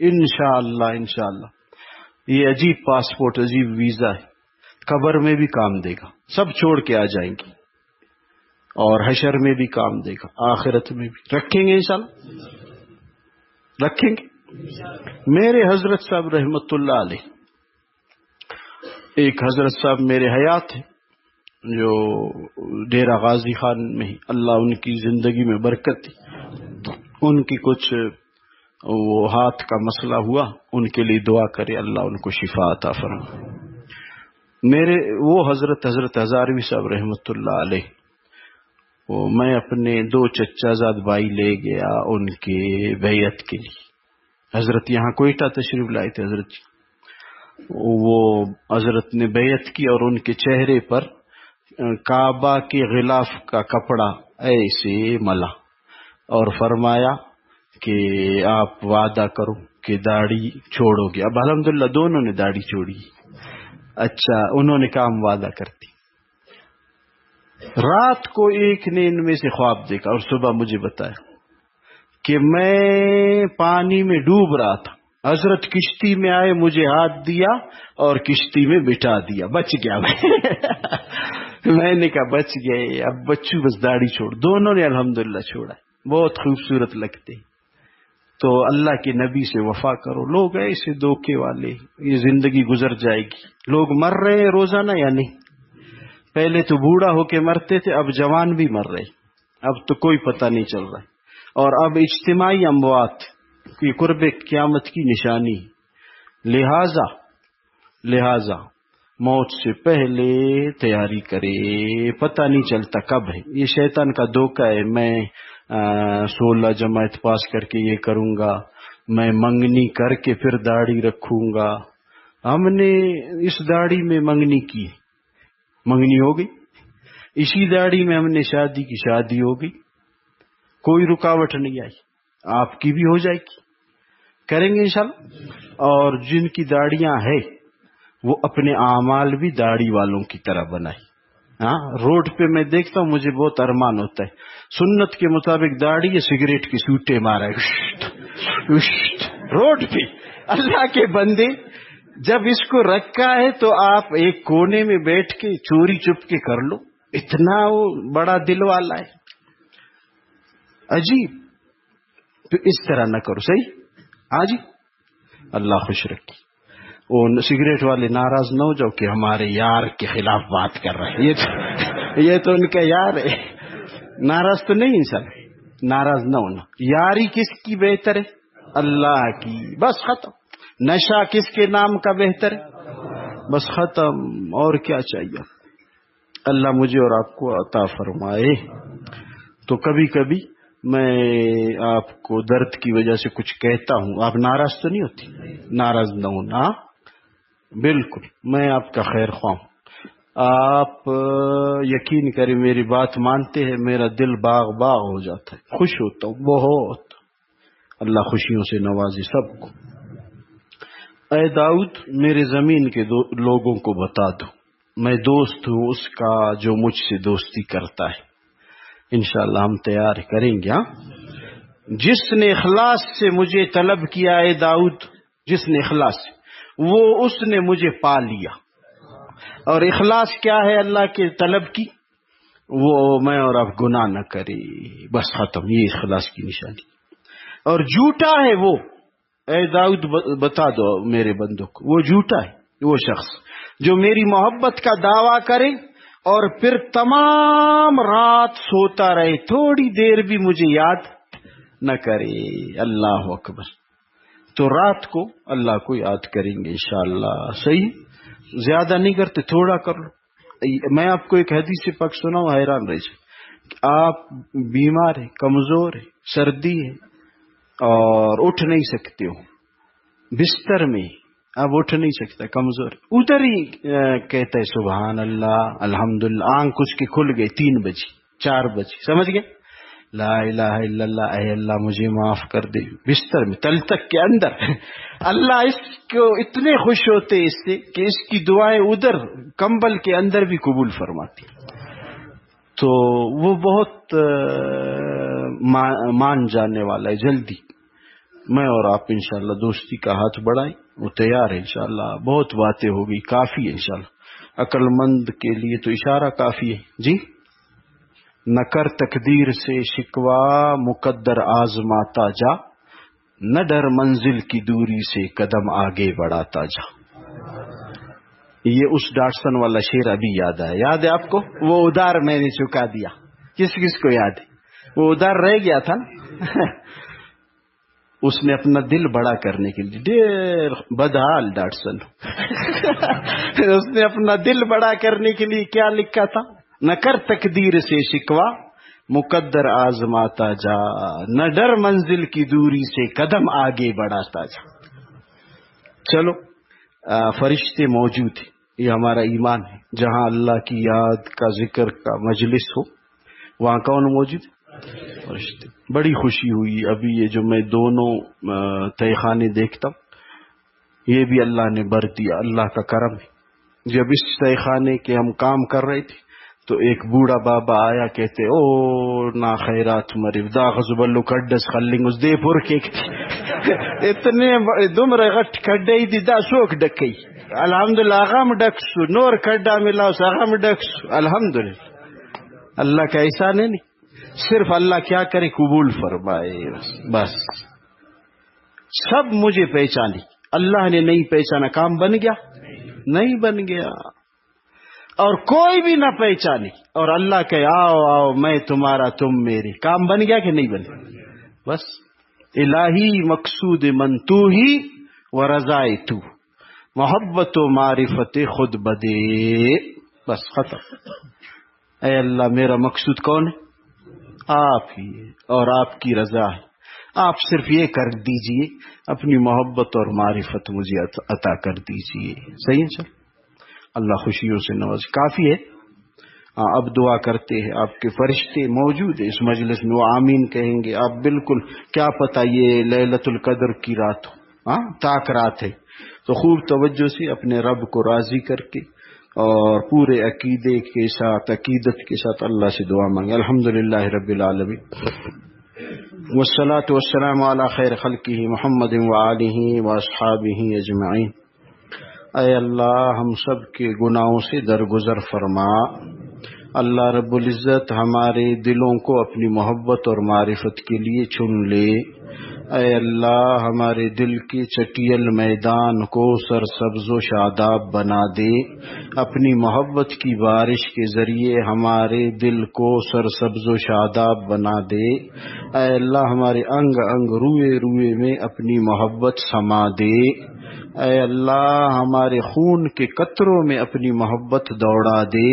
انشاءاللہ انشاءاللہ. یہ عجیب پاسپورٹ، عجیب ویزا ہے، قبر میں بھی کام دے گا، سب چھوڑ کے آ جائیں گے، اور حشر میں بھی کام دے گا، آخرت میں بھی. رکھیں گے انشاءاللہ، رکھیں گے. میرے حضرت صاحب رحمت اللہ علیہ، ایک حضرت صاحب میرے حیات ہیں جو ڈیرہ غازی خان میں ہی، اللہ ان کی زندگی میں برکت دی. ان کی کچھ وہ ہاتھ کا مسئلہ ہوا، ان کے لیے دعا کرے اللہ ان کو شفا عطا فرمائے. میرے وہ حضرت ہزاروی صاحب رحمت اللہ علیہ، وہ میں اپنے 2 چچا زاد بھائی لے گیا ان کے بیعت کے لیے. حضرت یہاں کوئٹہ تشریف لائے تھے حضرت جی. وہ حضرت نے بیعت کی اور ان کے چہرے پر کعبہ کے غلاف کا کپڑا ایسے ملا اور فرمایا کہ آپ وعدہ کرو کہ داڑھی چھوڑو گے. اب الحمدللہ دونوں نے داڑھی چھوڑی. اچھا، انہوں نے کام وعدہ کرتی. رات کو ایک نے ان میں سے خواب دیکھا اور صبح مجھے بتایا کہ میں پانی میں ڈوب رہا تھا، حضرت کشتی میں آئے، مجھے ہاتھ دیا اور کشتی میں بٹھا دیا، بچ گیا میں نے کہا بچ گئے، اب بچوں بس داڑھی چھوڑ. دونوں نے الحمدللہ چھوڑا. بہت خوبصورت لگتے. تو اللہ کے نبی سے وفا کرو. لوگ ایسے دھوکے والے، یہ زندگی گزر جائے گی. لوگ مر رہے ہیں روزانہ یا نہیں؟ پہلے تو بوڑھا ہو کے مرتے تھے، اب جوان بھی مر رہے، اب تو کوئی پتہ نہیں چل رہا ہے. اور اب اجتماعی اموات کی قرب قیامت کی نشانی. لہذا موت سے پہلے تیاری کرے، پتہ نہیں چلتا کب ہے. یہ شیطان کا دھوکہ ہے. میں 16 جماعت پاس کر کے یہ کروں گا، میں منگنی کر کے پھر داڑھی رکھوں گا. ہم نے اس داڑھی میں منگنی کی، منگنی ہو گئی. اسی داڑھی میں ہم نے شادی کی، شادی ہو گئی. کوئی رکاوٹ نہیں آئی. آپ کی بھی ہو جائے گی، کریں گے انشاءاللہ. اور جن کی داڑیاں ہے وہ اپنے اعمال بھی داڑھی والوں کی طرح بنائے. ہاں، روڈ پہ میں دیکھتا ہوں، مجھے بہت ارمان ہوتا ہے سنت کے مطابق داڑھی یا سگریٹ کی سوٹے مارا روڈ پہ. اللہ کے بندے، جب اس کو رکھا ہے تو آپ ایک کونے میں بیٹھ کے چوری چپ کے کر لو. اتنا وہ بڑا دل والا ہے، عجیب. تو اس طرح نہ کرو، صحیح. ہاں جی، اللہ خوش رکھے. وہ سگریٹ والے ناراض نہ ہو جاؤ کہ ہمارے یار کے خلاف بات کر رہے ہیں. یہ تو ان کا یار ہے. ناراض تو نہیں انسان، ناراض نہ ہونا. یاری کس کی بہتر ہے؟ اللہ کی. بس ختم. نشہ کس کے نام کا بہتر ہے؟ بس ختم. اور کیا چاہیے؟ اللہ مجھے اور آپ کو عطا فرمائے. تو کبھی کبھی میں آپ کو درد کی وجہ سے کچھ کہتا ہوں، آپ ناراض تو نہیں ہوتی؟ ناراض نہ ہونا. بالکل، میں آپ کا خیر خواہ ہوں. آپ یقین کریں، میری بات مانتے ہیں، میرا دل باغ باغ ہو جاتا ہے، خوش ہوتا ہوں بہت. اللہ خوشیوں سے نوازے سب کو. اے داؤد، میرے زمین کے لوگوں کو بتا دو میں دوست ہوں اس کا جو مجھ سے دوستی کرتا ہے. انشاءاللہ ہم تیار کریں گے. جس نے اخلاص سے مجھے طلب کیا ہے داؤد، جس نے اخلاص سے، وہ اس نے مجھے پا لیا. اور اخلاص کیا ہے اللہ کے طلب کی؟ وہ میں اور آپ گناہ نہ کرے، بس ختم. یہ اخلاص کی نشانی. اور جھوٹا ہے وہ، اے داؤد بتا دو میرے بندوں کو، وہ جھوٹا ہے وہ شخص جو میری محبت کا دعویٰ کرے اور پھر تمام رات سوتا رہے، تھوڑی دیر بھی مجھے یاد نہ کرے. اللہ اکبر. تو رات کو اللہ کو یاد کریں گے انشاءاللہ. صحیح، زیادہ نہیں کرتے، تھوڑا کر لو. میں آپ کو ایک حدیث پاک سناؤں، حیران رہ جائے. آپ بیمار ہیں، کمزور ہیں، سردی ہے اور اٹھ نہیں سکتے ہو، بستر میں اب اٹھ نہیں سکتا، کمزور، ادھر ہی کہتا ہے سبحان اللہ الحمدللہ. آنکھ اس کی کھل گئی 3 بجے 4 بجے، سمجھ گئے؟ لا الہ الا اللہ، اے اللہ مجھے معاف کر دے. بستر میں تل تک کے اندر. اللہ اس کو اتنے خوش ہوتے اس سے کہ اس کی دعائیں ادھر کمبل کے اندر بھی قبول فرماتی. تو وہ بہت مان جانے والا ہے جلدی. میں اور آپ انشاءاللہ دوستی کا ہاتھ بڑھائیں، وہ تیار ہے انشاءاللہ. بہت باتیں ہو گئی، کافی ہے انشاءاللہ. عقل مند کے لیے تو اشارہ کافی ہے. جی، نہ کر تقدیر سے شکوا مقدر آزماتا جا، نہ ڈر منزل کی دوری سے قدم آگے بڑھاتا جا. یہ اس ڈاٹسن والا شعر ابھی یاد ہے. یاد ہے آپ کو؟ وہ ادار میں نے چکا دیا. کس کس کو یاد ہے؟ وہ ادار رہ گیا تھا نا. اس نے اپنا دل بڑا کرنے کے لیے، ڈیر بدحال ڈاٹسن. اس نے اپنا دل بڑا کرنے کے لیے کیا لکھا تھا؟ نہ کر تقدیر سے شکوا مقدر آزماتا جا، نہ ڈر منزل کی دوری سے قدم آگے بڑھاتا جا. چلو، فرشتے موجود ہیں، یہ ہمارا ایمان ہے. جہاں اللہ کی یاد کا ذکر کا مجلس ہو وہاں کون موجود ہے؟ فرشتے. بڑی خوشی ہوئی ابھی یہ جو میں دونوں تہہ خانے دیکھتا ہوں، یہ بھی اللہ نے بھر دیا، اللہ کا کرم ہے. جب اس تہہ خانے کے ہم کام کر رہے تھے تو ایک بوڑھا بابا آیا، کہتے او نا خیرات مرید دا غزبلو کڈس خلنگ دے پور کے اتنے دمر غٹ کڈے دی دا سوک ڈکئی. الحمدللہ آغام ڈکسو نور کڈا ملا اس آغام ڈکسو. الحمدللہ اللہ کا احسان ہے. نہیں صرف اللہ کیا کرے، قبول فرمائے. بس سب مجھے پہچانی، اللہ نے نہیں پہچانا، کام بن گیا؟ نہیں بن گیا. اور کوئی بھی نہ پہچانی اور اللہ کہ آؤ آؤ میں تمہارا تم میرے، کام بن گیا کہ نہیں بن؟ بس الہی مقصود من تو ہی و رضائے تو، محبت و معرفت خود بدے. بس ختم. اے اللہ میرا مقصود کون ہے؟ آپ ہی ہے اور آپ کی رضا ہے. آپ صرف یہ کر دیجئے، اپنی محبت اور معرفت مجھے عطا کر دیجئے. صحیح ہے؟ چل اللہ خوشیوں سے نواز. کافی ہے. اب دعا کرتے ہیں. آپ کے فرشتے موجود ہیں اس مجلس میں، وہ آمین کہیں گے. آپ بالکل کیا پتہ یہ لیلۃ القدر کی رات ہو، تاک رات ہے، تو خوب توجہ سے اپنے رب کو راضی کر کے اور پورے عقیدے کے ساتھ، عقیدت کے ساتھ اللہ سے دعا مانگے. الحمدللہ رب العالمین والصلاة والسلام علی خیر خلقہ محمد وآلہ واصحابہ اجمعین. اے اللہ ہم سب کے گناہوں سے درگزر فرما. اللہ رب العزت ہمارے دلوں کو اپنی محبت اور معرفت کے لیے چن لے. اے اللہ ہمارے دل کے چٹیل میدان کو سرسبز و شاداب بنا دے. اپنی محبت کی بارش کے ذریعے ہمارے دل کو سرسبز و شاداب بنا دے. اے اللہ ہمارے انگ انگ روئے روئے میں اپنی محبت سما دے. اے اللہ ہمارے خون کے قطروں میں اپنی محبت دوڑا دے.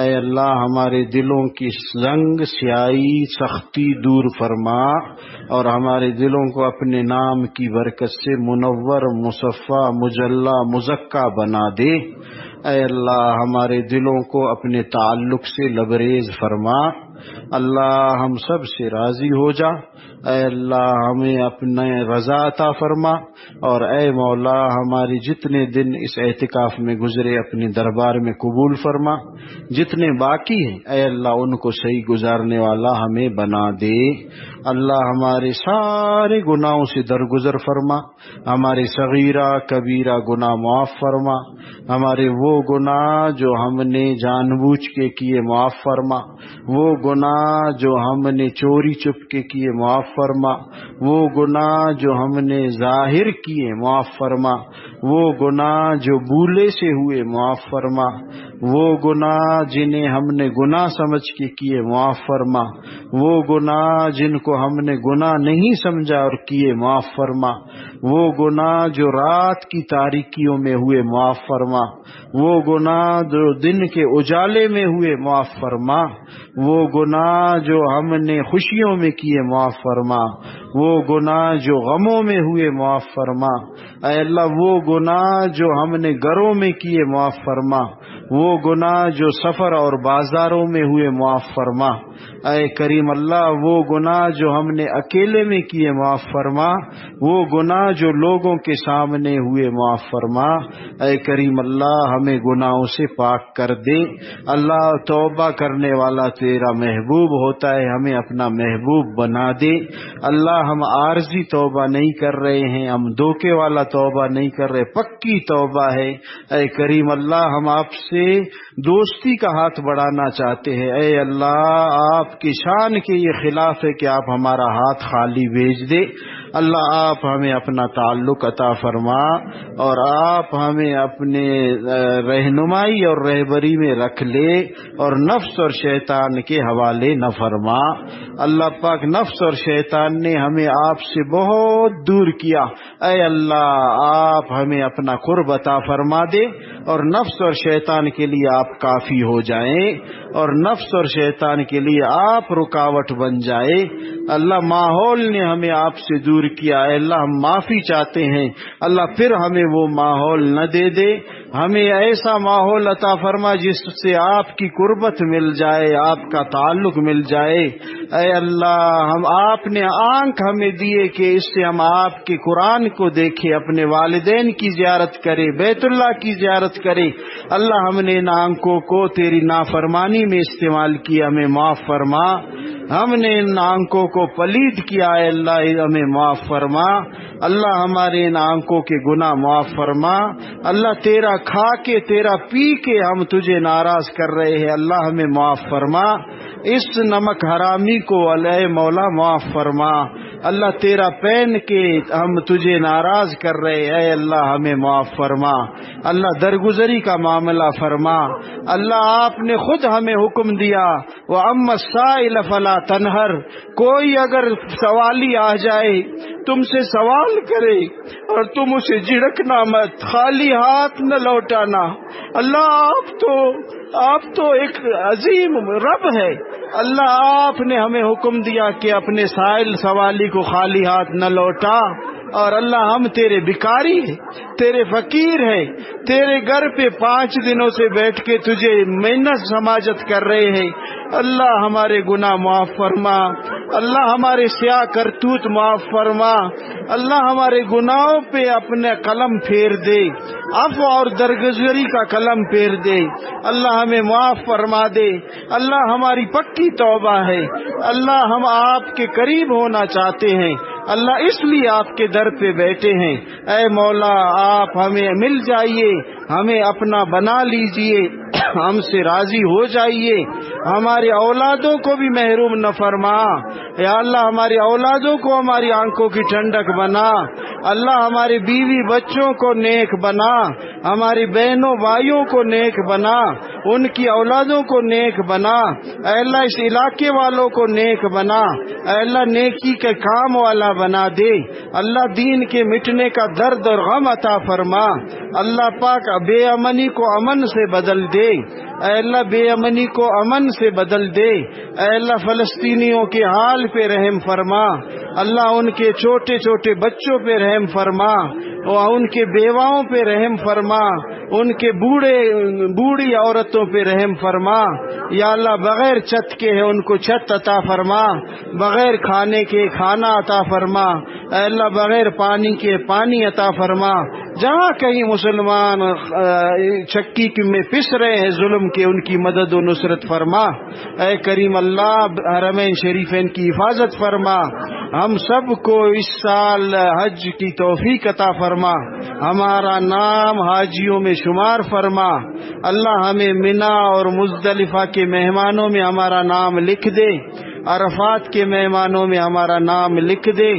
اے اللہ ہمارے دلوں کی زنگ سیاہی سختی دور فرما اور ہمارے دلوں کو اپنے نام کی برکت سے منور مصفا مجلہ مزکا بنا دے. اے اللہ ہمارے دلوں کو اپنے تعلق سے لبریز فرما. اللہ ہم سب سے راضی ہو جا. اے اللہ ہمیں اپنے رضا عطا فرما اور اے مولا ہماری جتنے دن اس اعتکاف میں گزرے اپنے دربار میں قبول فرما. جتنے باقی ہیں اے اللہ ان کو صحیح گزارنے والا ہمیں بنا دے. اللہ ہمارے سارے گناہوں سے درگزر فرما. ہمارے صغیرہ کبیرہ گناہ معاف فرما. ہمارے وہ گناہ جو ہم نے جان بوجھ کے کیے معاف فرما. وہ گناہ جو ہم نے چوری چپ کے کیے معاف فرما. وہ گناہ جو ہم نے ظاہر کیے معاف فرما. وہ گناہ جو بھولے سے ہوئے معاف فرما. وہ گناہ جنہیں ہم نے گناہ سمجھ کے کیے معاف فرما. وہ گناہ جن کو ہم نے گناہ نہیں سمجھا اور کیے معاف فرما. وہ گناہ جو رات کی تاریکیوں میں ہوئے معاف فرما. وہ گناہ جو دن کے اجالے میں ہوئے معاف فرما. وہ گناہ جو ہم نے خوشیوں میں کیے معاف فرما. وہ گناہ جو غموں میں ہوئے معاف فرما. اے اللہ وہ گناہ جو ہم نے گھروں میں کیے معاف فرما. وہ گناہ جو سفر اور بازاروں میں ہوئے معاف فرما۔ اے کریم اللہ وہ گناہ جو ہم نے اکیلے میں کیے معاف فرما، وہ گناہ جو لوگوں کے سامنے ہوئے معاف فرما۔ اے کریم اللہ ہمیں گناہوں سے پاک کر دے۔ اللہ توبہ کرنے والا تیرا محبوب ہوتا ہے، ہمیں اپنا محبوب بنا دے۔ اللہ ہم عارضی توبہ نہیں کر رہے ہیں، ہم دھوکے والا توبہ نہیں کر رہے، پکی توبہ ہے۔ اے کریم اللہ ہم آپ سے دوستی کا ہاتھ بڑھانا چاہتے ہیں۔ اے اللہ آپ کی شان کے یہ خلاف ہے کہ آپ ہمارا ہاتھ خالی بھیج دے۔ اللہ آپ ہمیں اپنا تعلق عطا فرما اور آپ ہمیں اپنے رہنمائی اور رہبری میں رکھ لے اور نفس اور شیطان کے حوالے نہ فرما۔ اللہ پاک نفس اور شیطان نے ہمیں آپ سے بہت دور کیا، اے اللہ آپ ہمیں اپنا قرب عطا فرما دے اور نفس اور شیطان کے لیے آپ کافی ہو جائیں اور نفس اور شیطان کے لیے آپ رکاوٹ بن جائے۔ اللہ ماحول نے ہمیں آپ سے دور کیا ہے، اللہ ہم معافی چاہتے ہیں، اللہ پھر ہمیں وہ ماحول نہ دے دے، ہمیں ایسا ماحول عطا فرما جس سے آپ کی قربت مل جائے، آپ کا تعلق مل جائے۔ اے اللہ آپ نے آنکھ ہمیں دیے کہ اس سے ہم آپ کے قرآن کو دیکھیں، اپنے والدین کی زیارت کریں، بیت اللہ کی زیارت کریں۔ اللہ ہم نے ان آنکھوں کو تیری نافرمانی میں استعمال کیا، ہمیں معاف فرما۔ ہم نے ان آنکھوں کو پلید کیا ہے، اللہ ہمیں معاف فرما۔ اللہ ہمارے ان آنکھوں کے گناہ معاف فرما۔ اللہ تیرا کھا کے تیرا پی کے ہم تجھے ناراض کر رہے ہیں، اللہ ہمیں معاف فرما۔ اس نمک حرامی کو اے مولا معاف فرما۔ اللہ تیرا پہن کے ہم تجھے ناراض کر رہے، اے اللہ ہمیں معاف فرما۔ اللہ درگزری کا معاملہ فرما۔ اللہ آپ نے خود ہمیں حکم دیا وَأَمَّا السَّائِلَ فَلَا تَنْهَرْ، کوئی اگر سوالی آ جائے تم سے سوال کرے اور تم اسے جھڑکنا مت، خالی ہاتھ نہ لوٹانا۔ اللہ آپ تو ایک عظیم رب ہے۔ اللہ آپ نے ہمیں حکم دیا کہ اپنے سائل سوالی کو خالی ہاتھ نہ لوٹا، اور اللہ ہم تیرے بھکاری ہیں، تیرے فقیر ہیں، تیرے گھر پہ 5 دنوں سے بیٹھ کے تجھے محنت سماجت کر رہے ہیں۔ اللہ ہمارے گناہ معاف فرما، اللہ ہمارے سیاہ کرتوت معاف فرما، اللہ ہمارے گناہوں پہ اپنے قلم پھیر دے، عفو اور درگزری کا قلم پھیر دے۔ اللہ ہمیں معاف فرما دے۔ اللہ ہماری پکی توبہ ہے، اللہ ہم آپ کے قریب ہونا چاہتے ہیں، اللہ اس لیے آپ کے در پہ بیٹھے ہیں۔ اے مولا آپ ہمیں مل جائیے، ہمیں اپنا بنا لیجئے، ہم سے راضی ہو جائیے، ہمارے اولادوں کو بھی محروم نہ فرما۔ یا اللہ ہماری اولادوں کو ہماری آنکھوں کی ٹھنڈک بنا، اللہ ہمارے بیوی بچوں کو نیک بنا، ہماری بہنوں بھائیوں کو نیک بنا، ان کی اولادوں کو نیک بنا۔ اے اللہ اس علاقے والوں کو نیک بنا، اے اللہ نیکی کے کام والا بنا دے۔ اللہ دین کے مٹنے کا درد اور غم عطا فرما۔ اللہ پاک بے امنی کو امن سے بدل دے، اے اللہ بے امنی کو امن سے بدل دے۔ اے اللہ فلسطینیوں کے حال پہ رحم فرما، اللہ ان کے چھوٹے چھوٹے بچوں پہ رحم فرما، اور ان کے بیواؤں پہ رحم فرما، ان کے بوڑھی عورتوں پہ رحم فرما۔ یا اللہ بغیر چھت کے ہیں ان کو چھت عطا فرما، بغیر کھانے کے کھانا عطا فرما، اے اللہ بغیر پانی کے پانی عطا فرما۔ جہاں کہیں مسلمان چکی میں پس رہے ہیں ظلم کے، ان کی مدد و نصرت فرما۔ اے کریم اللہ حرمین شریفین کی حفاظت فرما۔ ہم سب کو اس سال حج کی توفیق عطا فرما، ہمارا نام حاجیوں میں شمار فرما۔ اللہ ہمیں منا اور مزدلفہ کے مہمانوں میں ہمارا نام لکھ دے، عرفات کے مہمانوں میں ہمارا نام لکھ دے۔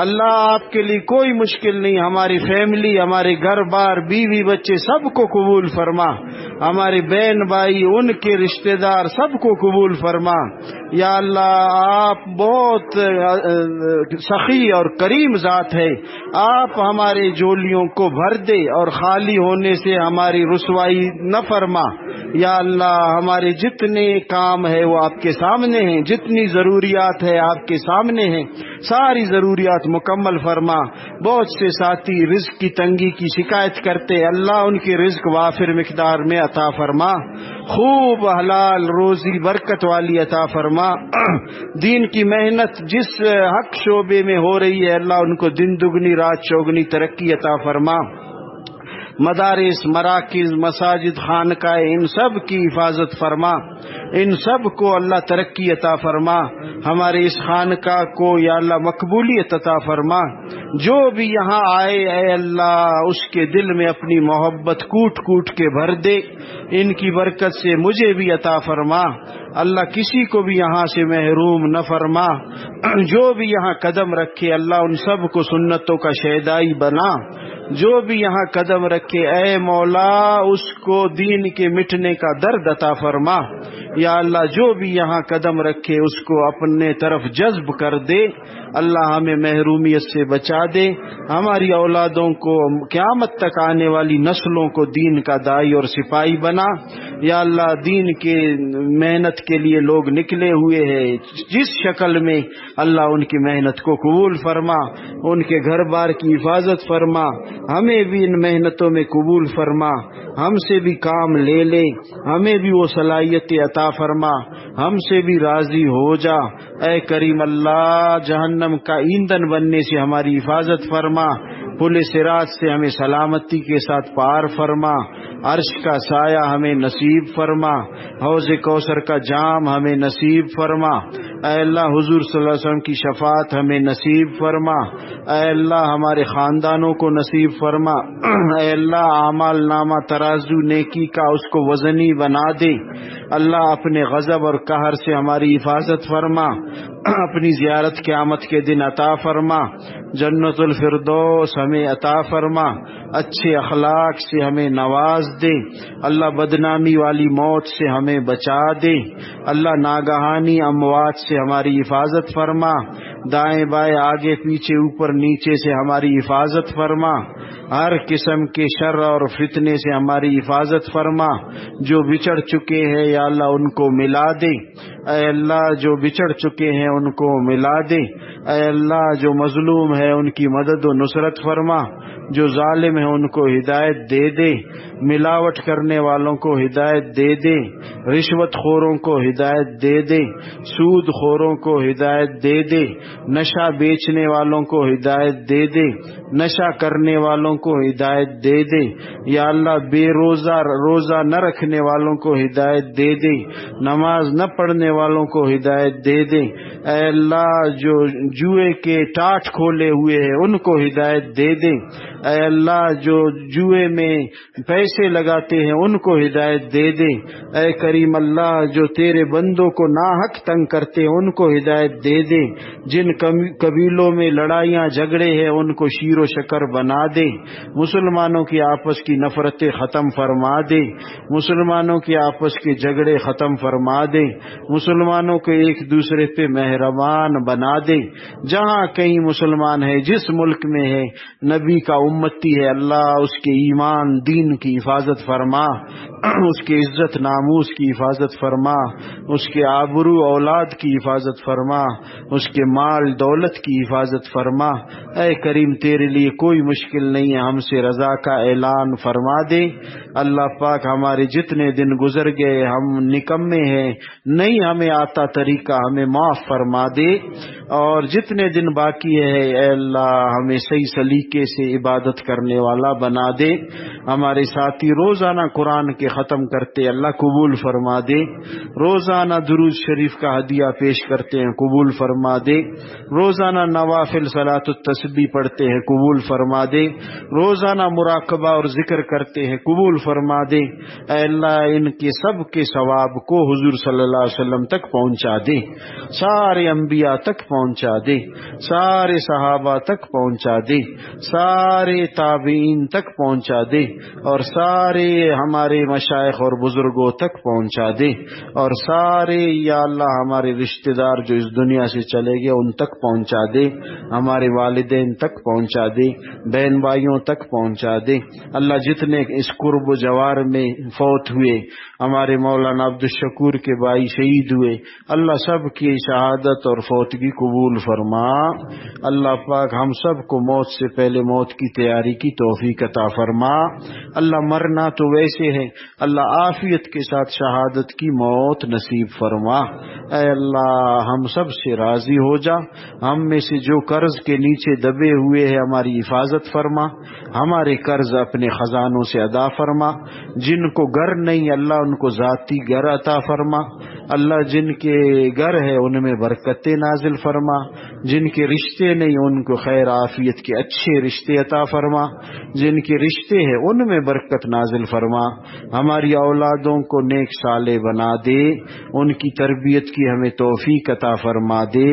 اللہ آپ کے لیے کوئی مشکل نہیں، ہماری فیملی، ہمارے گھر بار، بیوی بچے سب کو قبول فرما، ہمارے بہن بھائی، ان کے رشتہ دار سب کو قبول فرما۔ یا اللہ آپ بہت سخی اور کریم ذات ہے، آپ ہمارے جولیوں کو بھر دے اور خالی ہونے سے ہماری رسوائی نہ فرما۔ یا اللہ ہمارے جتنے کام ہے وہ آپ کے سامنے ہیں، جتنی ضروریات ہے آپ کے سامنے ہیں، ساری ضروریات مکمل فرما۔ بہت سے ساتھی رزق کی تنگی کی شکایت کرتے، اللہ ان کی رزق وافر مقدار میں عطا فرما، خوب حلال روزی برکت والی عطا فرما۔ دین کی محنت جس حق شعبے میں ہو رہی ہے اللہ ان کو دن دگنی رات چوگنی ترقی عطا فرما۔ مدارس، مراکز، مساجد، خانقاہ، ان سب کی حفاظت فرما، ان سب کو اللہ ترقی عطا فرما۔ ہمارے اس خانقاہ کو یا اللہ مقبولیت عطا فرما۔ جو بھی یہاں آئے اے اللہ اس کے دل میں اپنی محبت کوٹ کوٹ کے بھر دے، ان کی برکت سے مجھے بھی عطا فرما۔ اللہ کسی کو بھی یہاں سے محروم نہ فرما۔ جو بھی یہاں قدم رکھے اللہ ان سب کو سنتوں کا شہدائی بنا۔ جو بھی یہاں قدم رکھے اے مولا اس کو دین کے مٹنے کا درد عطا فرما۔ یا اللہ جو بھی یہاں قدم رکھے اس کو اپنے طرف جذب کر دے، اللہ ہمیں محرومیت سے بچا دے، ہماری اولادوں کو قیامت تک آنے والی نسلوں کو دین کا داعی اور سپاہی بنا۔ یا اللہ دین کے محنت کے لیے لوگ نکلے ہوئے ہیں، جس شکل میں اللہ ان کی محنت کو قبول فرما، ان کے گھر بار کی حفاظت فرما، ہمیں بھی ان محنتوں میں قبول فرما، ہم سے بھی کام لے لے، ہمیں بھی وہ صلاحیت عطا فرما، ہم سے بھی راضی ہو جا۔ اے کریم اللہ جہنم کا ایندھن بننے سے ہماری حفاظت فرما، پل صراط سے ہمیں سلامتی کے ساتھ پار فرما، عرش کا سایہ ہمیں نصیب فرما، حوض کوثر کا جام ہمیں نصیب فرما۔ اے اللہ حضور صلی اللہ علیہ وسلم کی شفاعت ہمیں نصیب فرما۔ اے اللہ ہمارے خاندانوں کو نصیب فرما۔ اے اللہ اعمال نامہ ترازو نیکی کا اس کو وزنی بنا دے۔ اللہ اپنے غضب اور قہر سے ہماری حفاظت فرما، اپنی زیارت قیامت کے دن عطا فرما، جنت الفردوس ہمیں عطا فرما، اچھے اخلاق سے ہمیں نواز دے۔ اللہ بدنامی والی موت سے ہمیں بچا دے۔ اللہ ناگہانی اموات سے ہماری حفاظت فرما، دائیں بائیں آگے پیچھے اوپر نیچے سے ہماری حفاظت فرما، ہر قسم کے شر اور فتنے سے ہماری حفاظت فرما۔ جو بچڑ چکے ہیں یا اللہ ان کو ملا دے، اے اللہ جو بچڑ چکے ہیں ان کو ملا دے، اے اللہ جو مظلوم ہے ان کی مدد و نصرت فرما، جو ظالم ہے ان کو ہدایت دے دے، ملاوٹ کرنے والوں کو ہدایت دے دے، رشوت خوروں کو ہدایت دے دے، سود خوروں کو ہدایت دے دے، نشہ بیچنے والوں کو ہدایت دے دے، نشہ کرنے والوں کو ہدایت دے دے، یا اللہ بے روزہ نہ رکھنے والوں کو ہدایت دے دے، نماز نہ پڑھنے والوں کو ہدایت دے دے، اے اللہ جو جوئے کے ٹاٹ کھولے ہوئے ہیں ان کو ہدایت دے دے، اے اللہ جو جوئے میں پیسے لگاتے ہیں ان کو ہدایت دے دے، اے کریم اللہ جو تیرے بندوں کو ناحق تنگ کرتے ہیں ان کو ہدایت دے دے، جن قبیلوں میں لڑائیاں جھگڑے ہیں ان کو شیر و شکر بنا دے، مسلمانوں کی آپس کی نفرتیں ختم فرما دے، مسلمانوں کی آپس کے جھگڑے ختم فرما دے، مسلمانوں کو ایک دوسرے پہ مہربان بنا دے، جہاں کہیں مسلمان ہے جس ملک میں ہے نبی کا امتی ہے اللہ اس کے ایمان دین کی حفاظت فرما، اس کے عزت ناموس کی حفاظت فرما، اس کے آبرو اولاد کی حفاظت فرما، اس کے مال دولت کی حفاظت فرما۔ اے کریم تیرے لیے کوئی مشکل نہیں ہے، ہم سے رضا کا اعلان فرما دے۔ اللہ پاک ہمارے جتنے دن گزر گئے ہم نکمے ہیں، نہیں ہمیں آتا طریقہ ہمیں معاف فرما دے، اور جتنے دن باقی ہے اے اللہ ہمیں صحیح سلیقے سے عبادت کرنے والا بنا دے۔ ہمارے ساتھی روزانہ قرآن کے ختم کرتے اللہ قبول فرما دے، روزانہ درود شریف کا ہدیہ پیش کرتے ہیں قبول فرما دے، روزانہ نوافل صلاۃ التسبیح پڑھتے ہیں قبول فرما دے، روزانہ مراقبہ اور ذکر کرتے ہیں قبول فرما دے۔ اے اللہ ان کے سب کے ثواب کو حضور صلی اللہ علیہ وسلم تک پہنچا دے، سارے انبیاء تک پہنچا دے، سارے صحابہ تک پہنچا دے، سارے تابعین تک پہنچا دے، اور سارے ہمارے مشائخ اور بزرگوں تک پہنچا دے، اور سارے یا اللہ ہمارے رشتہ دار جو اس دنیا سے چلے گئے ان تک پہنچا دے، ہمارے والدین تک پہنچا دے، بہن بھائیوں تک پہنچا دے۔ اللہ جتنے اس قرب و جوار میں فوت ہوئے، ہمارے مولانا عبد الشکور کے بھائی شہید ہوئے، اللہ سب کی شہادت اور فوتگی قبول فرما۔ اللہ پاک ہم سب کو موت سے پہلے موت کی تیاری کی توفیق عطا فرما۔ اللہ مرنا تو ویسے ہے، اللہ عافیت کے ساتھ شہادت کی موت نصیب فرما۔ اے اللہ ہم سب سے راضی ہو جا، ہم میں سے جو قرض کے نیچے دبے ہوئے ہیں ہماری حفاظت فرما، ہمارے قرض اپنے خزانوں سے ادا فرما، جن کو گھر نہیں اللہ ان کو ذاتی گھر عطا فرما، اللہ جن کے گھر ہے ان میں برکتیں نازل فرما، جن کے رشتے نہیں ان کو خیر عافیت کے اچھے رشتے عطا فرما، جن کے رشتے ہیں ان میں برکت نازل فرما، ہماری اولادوں کو نیک صالح بنا دے، ان کی تربیت کی ہمیں توفیق عطا فرما دے،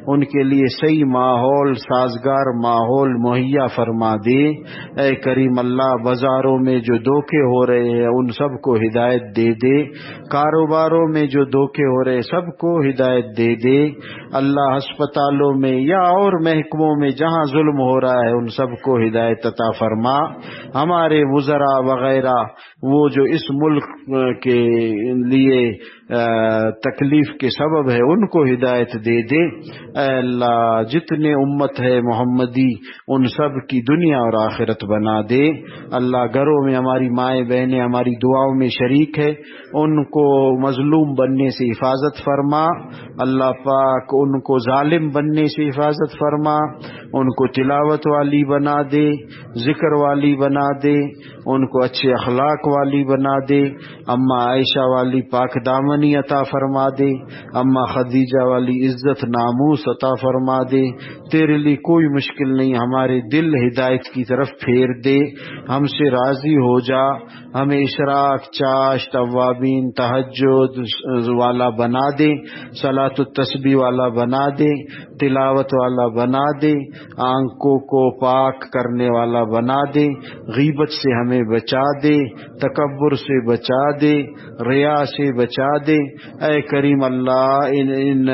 ان کے لیے صحیح ماحول سازگار ماحول مہیا فرما دے۔ اے کریم اللہ بازاروں میں جو دھوکے ہو رہے ہیں ان سب کو ہدایت دے دے، کاروباروں میں جو دھوکے ہو رہے سب کو ہدایت دے دے، اللہ ہسپتالوں میں یا اور محکموں میں جہاں ظلم ہو رہا ہے ان سب کو ہدایت عطا فرما، ہمارے وزراء وغیرہ وہ جو اس ملک کے لیے تکلیف کے سبب ہے ان کو ہدایت دے دے۔ اے اللہ جتنے امت ہے محمدی ان سب کی دنیا اور آخرت بنا دے۔ اللہ گھروں میں ہماری مائیں بہنیں ہماری دعاؤں میں شریک ہے، ان کو مظلوم بننے سے حفاظت فرما، اللہ پاک ان کو ظالم بننے سے حفاظت فرما، ان کو تلاوت والی بنا دے، ذکر والی بنا دے، ان کو اچھے اخلاق والی بنا دے، اماں عائشہ والی پاک دامنی عطا فرما دے، اماں خدیجہ والی عزت ناموس عطا فرما دے۔ تیرے لیے کوئی مشکل نہیں، ہمارے دل ہدایت کی طرف پھیر دے، ہم سے راضی ہو جا، ہمیں اشراق چاشت اوابین تہجد والا بنا دے، صلاۃ التسبیح والا بنا دے، تلاوت والا بنا دے، آنکھوں کو پاک کرنے والا بنا دے، غیبت سے ہمیں بچا دے، تکبر سے بچا دے، ریا سے بچا دے۔ اے کریم اللہ ان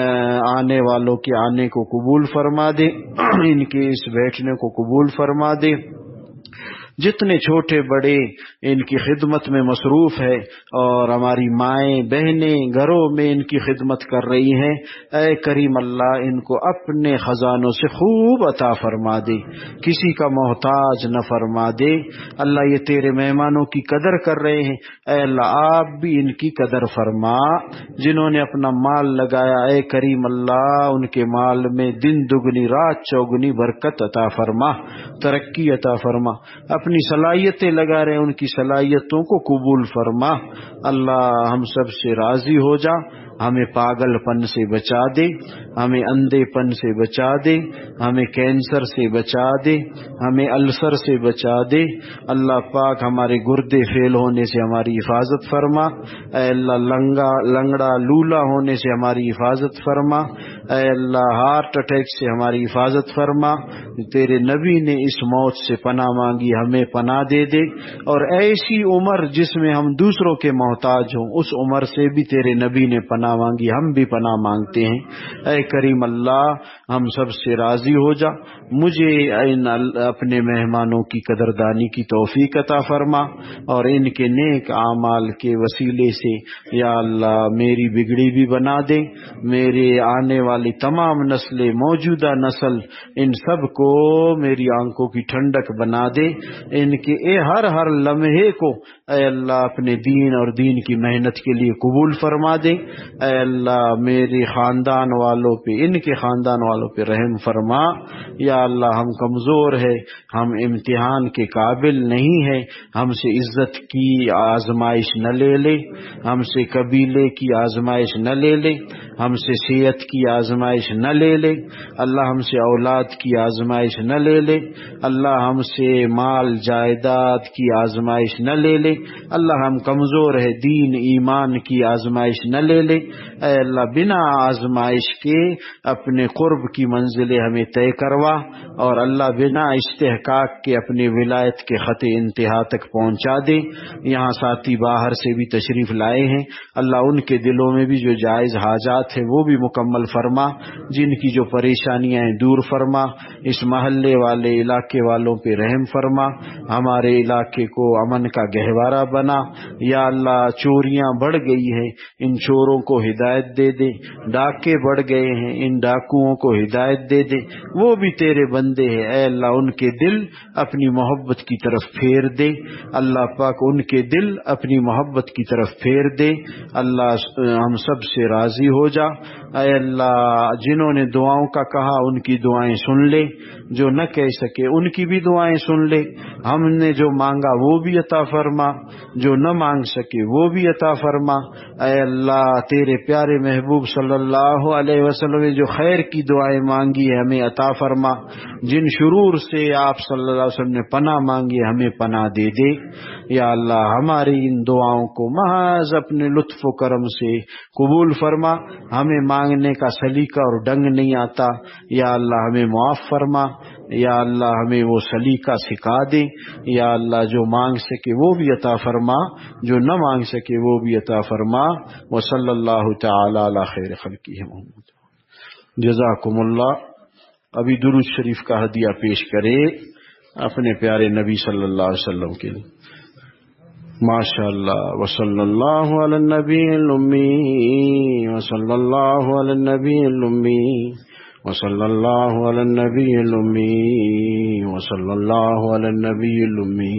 آنے والوں کے آنے کو قبول فرما دے، ان کے اس بیٹھنے کو قبول فرما دے، جتنے چھوٹے بڑے ان کی خدمت میں مصروف ہے اور ہماری مائیں بہنیں گھروں میں ان کی خدمت کر رہی ہیں، اے کریم اللہ ان کو اپنے خزانوں سے خوب عطا فرما دے، کسی کا محتاج نہ فرما دے۔ اللہ یہ تیرے مہمانوں کی قدر کر رہے ہیں، اے اللہ آپ بھی ان کی قدر فرما، جنہوں نے اپنا مال لگایا اے کریم اللہ ان کے مال میں دن دگنی رات چوگنی برکت عطا فرما، ترقی عطا فرما، اپنی صلاحیتیں لگا رہے ہیں ان کی صلاحیتوں کو قبول فرما۔ اللہ ہم سب سے راضی ہو جا، ہمیں پاگل پن سے بچا دے، ہمیں اندھے پن سے بچا دے، ہمیں کینسر سے بچا دے، ہمیں السر سے بچا دے، اللہ پاک ہمارے گردے فیل ہونے سے ہماری حفاظت فرما، اے اللہ لنگڑا لولا ہونے سے ہماری حفاظت فرما، اے اللہ ہارٹ اٹیک سے ہماری حفاظت فرما۔ تیرے نبی نے اس موت سے پناہ مانگی، ہمیں پناہ دے دے، اور ایسی عمر جس میں ہم دوسروں کے محتاج ہوں اس عمر سے بھی تیرے نبی نے پناہ مانگی، ہم بھی پناہ مانگتے ہیں۔ اے کریم اللہ ہم سب سے راضی ہو جا، مجھے ان اپنے مہمانوں کی قدردانی کی توفیق عطا فرما، اور ان کے نیک اعمال کے وسیلے سے یا اللہ میری بگڑی بھی بنا دے، میرے آنے والی تمام نسلیں موجودہ نسل ان سب کو میری آنکھوں کی ٹھنڈک بنا دے، ان کے ہر لمحے کو اے اللہ اپنے دین اور دین کی محنت کے لیے قبول فرما دے۔ اے اللہ میرے خاندان والوں پہ ان کے خاندان والوں پہ رحم فرما، یا اللہ ہم کمزور ہے، ہم امتحان کے قابل نہیں ہے، ہم سے عزت کی آزمائش نہ لے لے، ہم سے قبیلے کی آزمائش نہ لے لے، ہم سے صحت کی آزمائش نہ لے لے، اللہ ہم سے اولاد کی آزمائش نہ لے لے، اللہ ہم سے مال جائیداد کی آزمائش نہ لے لے، اللہ ہم کمزور ہے، دین ایمان کی آزمائش نہ لے لے، اے اللہ بنا آزمائش کے اپنے قرب کی منزلیں ہمیں طے کروا، اور اللہ بنا استحقاق کے اپنے ولایت کے خط انتہا تک پہنچا دے۔ یہاں ساتھی باہر سے بھی تشریف لائے ہیں، اللہ ان کے دلوں میں بھی جو جائز حاجات ہیں وہ بھی مکمل فرما، جن کی جو پریشانیاں ہیں دور فرما، اس محلے والے علاقے والوں پہ رحم فرما، ہمارے علاقے کو امن کا گہوارہ بنا۔ یا اللہ چوریاں بڑھ گئی ہیں، ان چوروں کو ہدایت دے دے، ڈاکے بڑھ گئے ہیں، ان ڈاکوؤں کو ہدایت دے دے، وہ بھی تیرے بندے ہیں، اے اللہ ان کے دل اپنی محبت کی طرف پھیر دے، اللہ پاک ان کے دل اپنی محبت کی طرف پھیر دے، اللہ ہم سب سے راضی ہو جا، اے اللہ جنہوں نے دعاؤں کا کہا ان کی دعائیں سن لے، جو نہ کہہ سکے ان کی بھی دعائیں سن لے، ہم نے جو مانگا وہ بھی عطا فرما، جو نہ مانگ سکے وہ بھی عطا فرما، اے اللہ تیرے پیارے محبوب صلی اللہ علیہ وسلم نے جو خیر کی دعائیں مانگی ہے ہمیں عطا فرما، جن شرور سے آپ صلی اللہ علیہ وسلم نے پناہ مانگی ہمیں پناہ دے دے، یا اللہ ہماری ان دعاؤں کو محض اپنے لطف و کرم سے قبول فرما، ہمیں مانگنے کا سلیقہ اور ڈنگ نہیں آتا، یا اللہ ہمیں معاف فرما، یا اللہ ہمیں وہ سلیقہ سکھا دے، یا اللہ جو مانگ سکے وہ بھی عطا فرما، جو نہ مانگ سکے وہ بھی عطا فرما، وصلی اللہ تعالی علی خیر خلقہ محمد۔ جزاکم اللہ۔ ابھی درود شریف کا ہدیہ پیش کرے اپنے پیارے نبی صلی اللہ علیہ وسلم کے لیے۔ ماشاء اللہ، وصلی اللہ علی النبی الامی، وصلی اللہ علی النبی الامی، وصلی اللہ علی النبی الامی، وصلی اللہ علی النبی الامی۔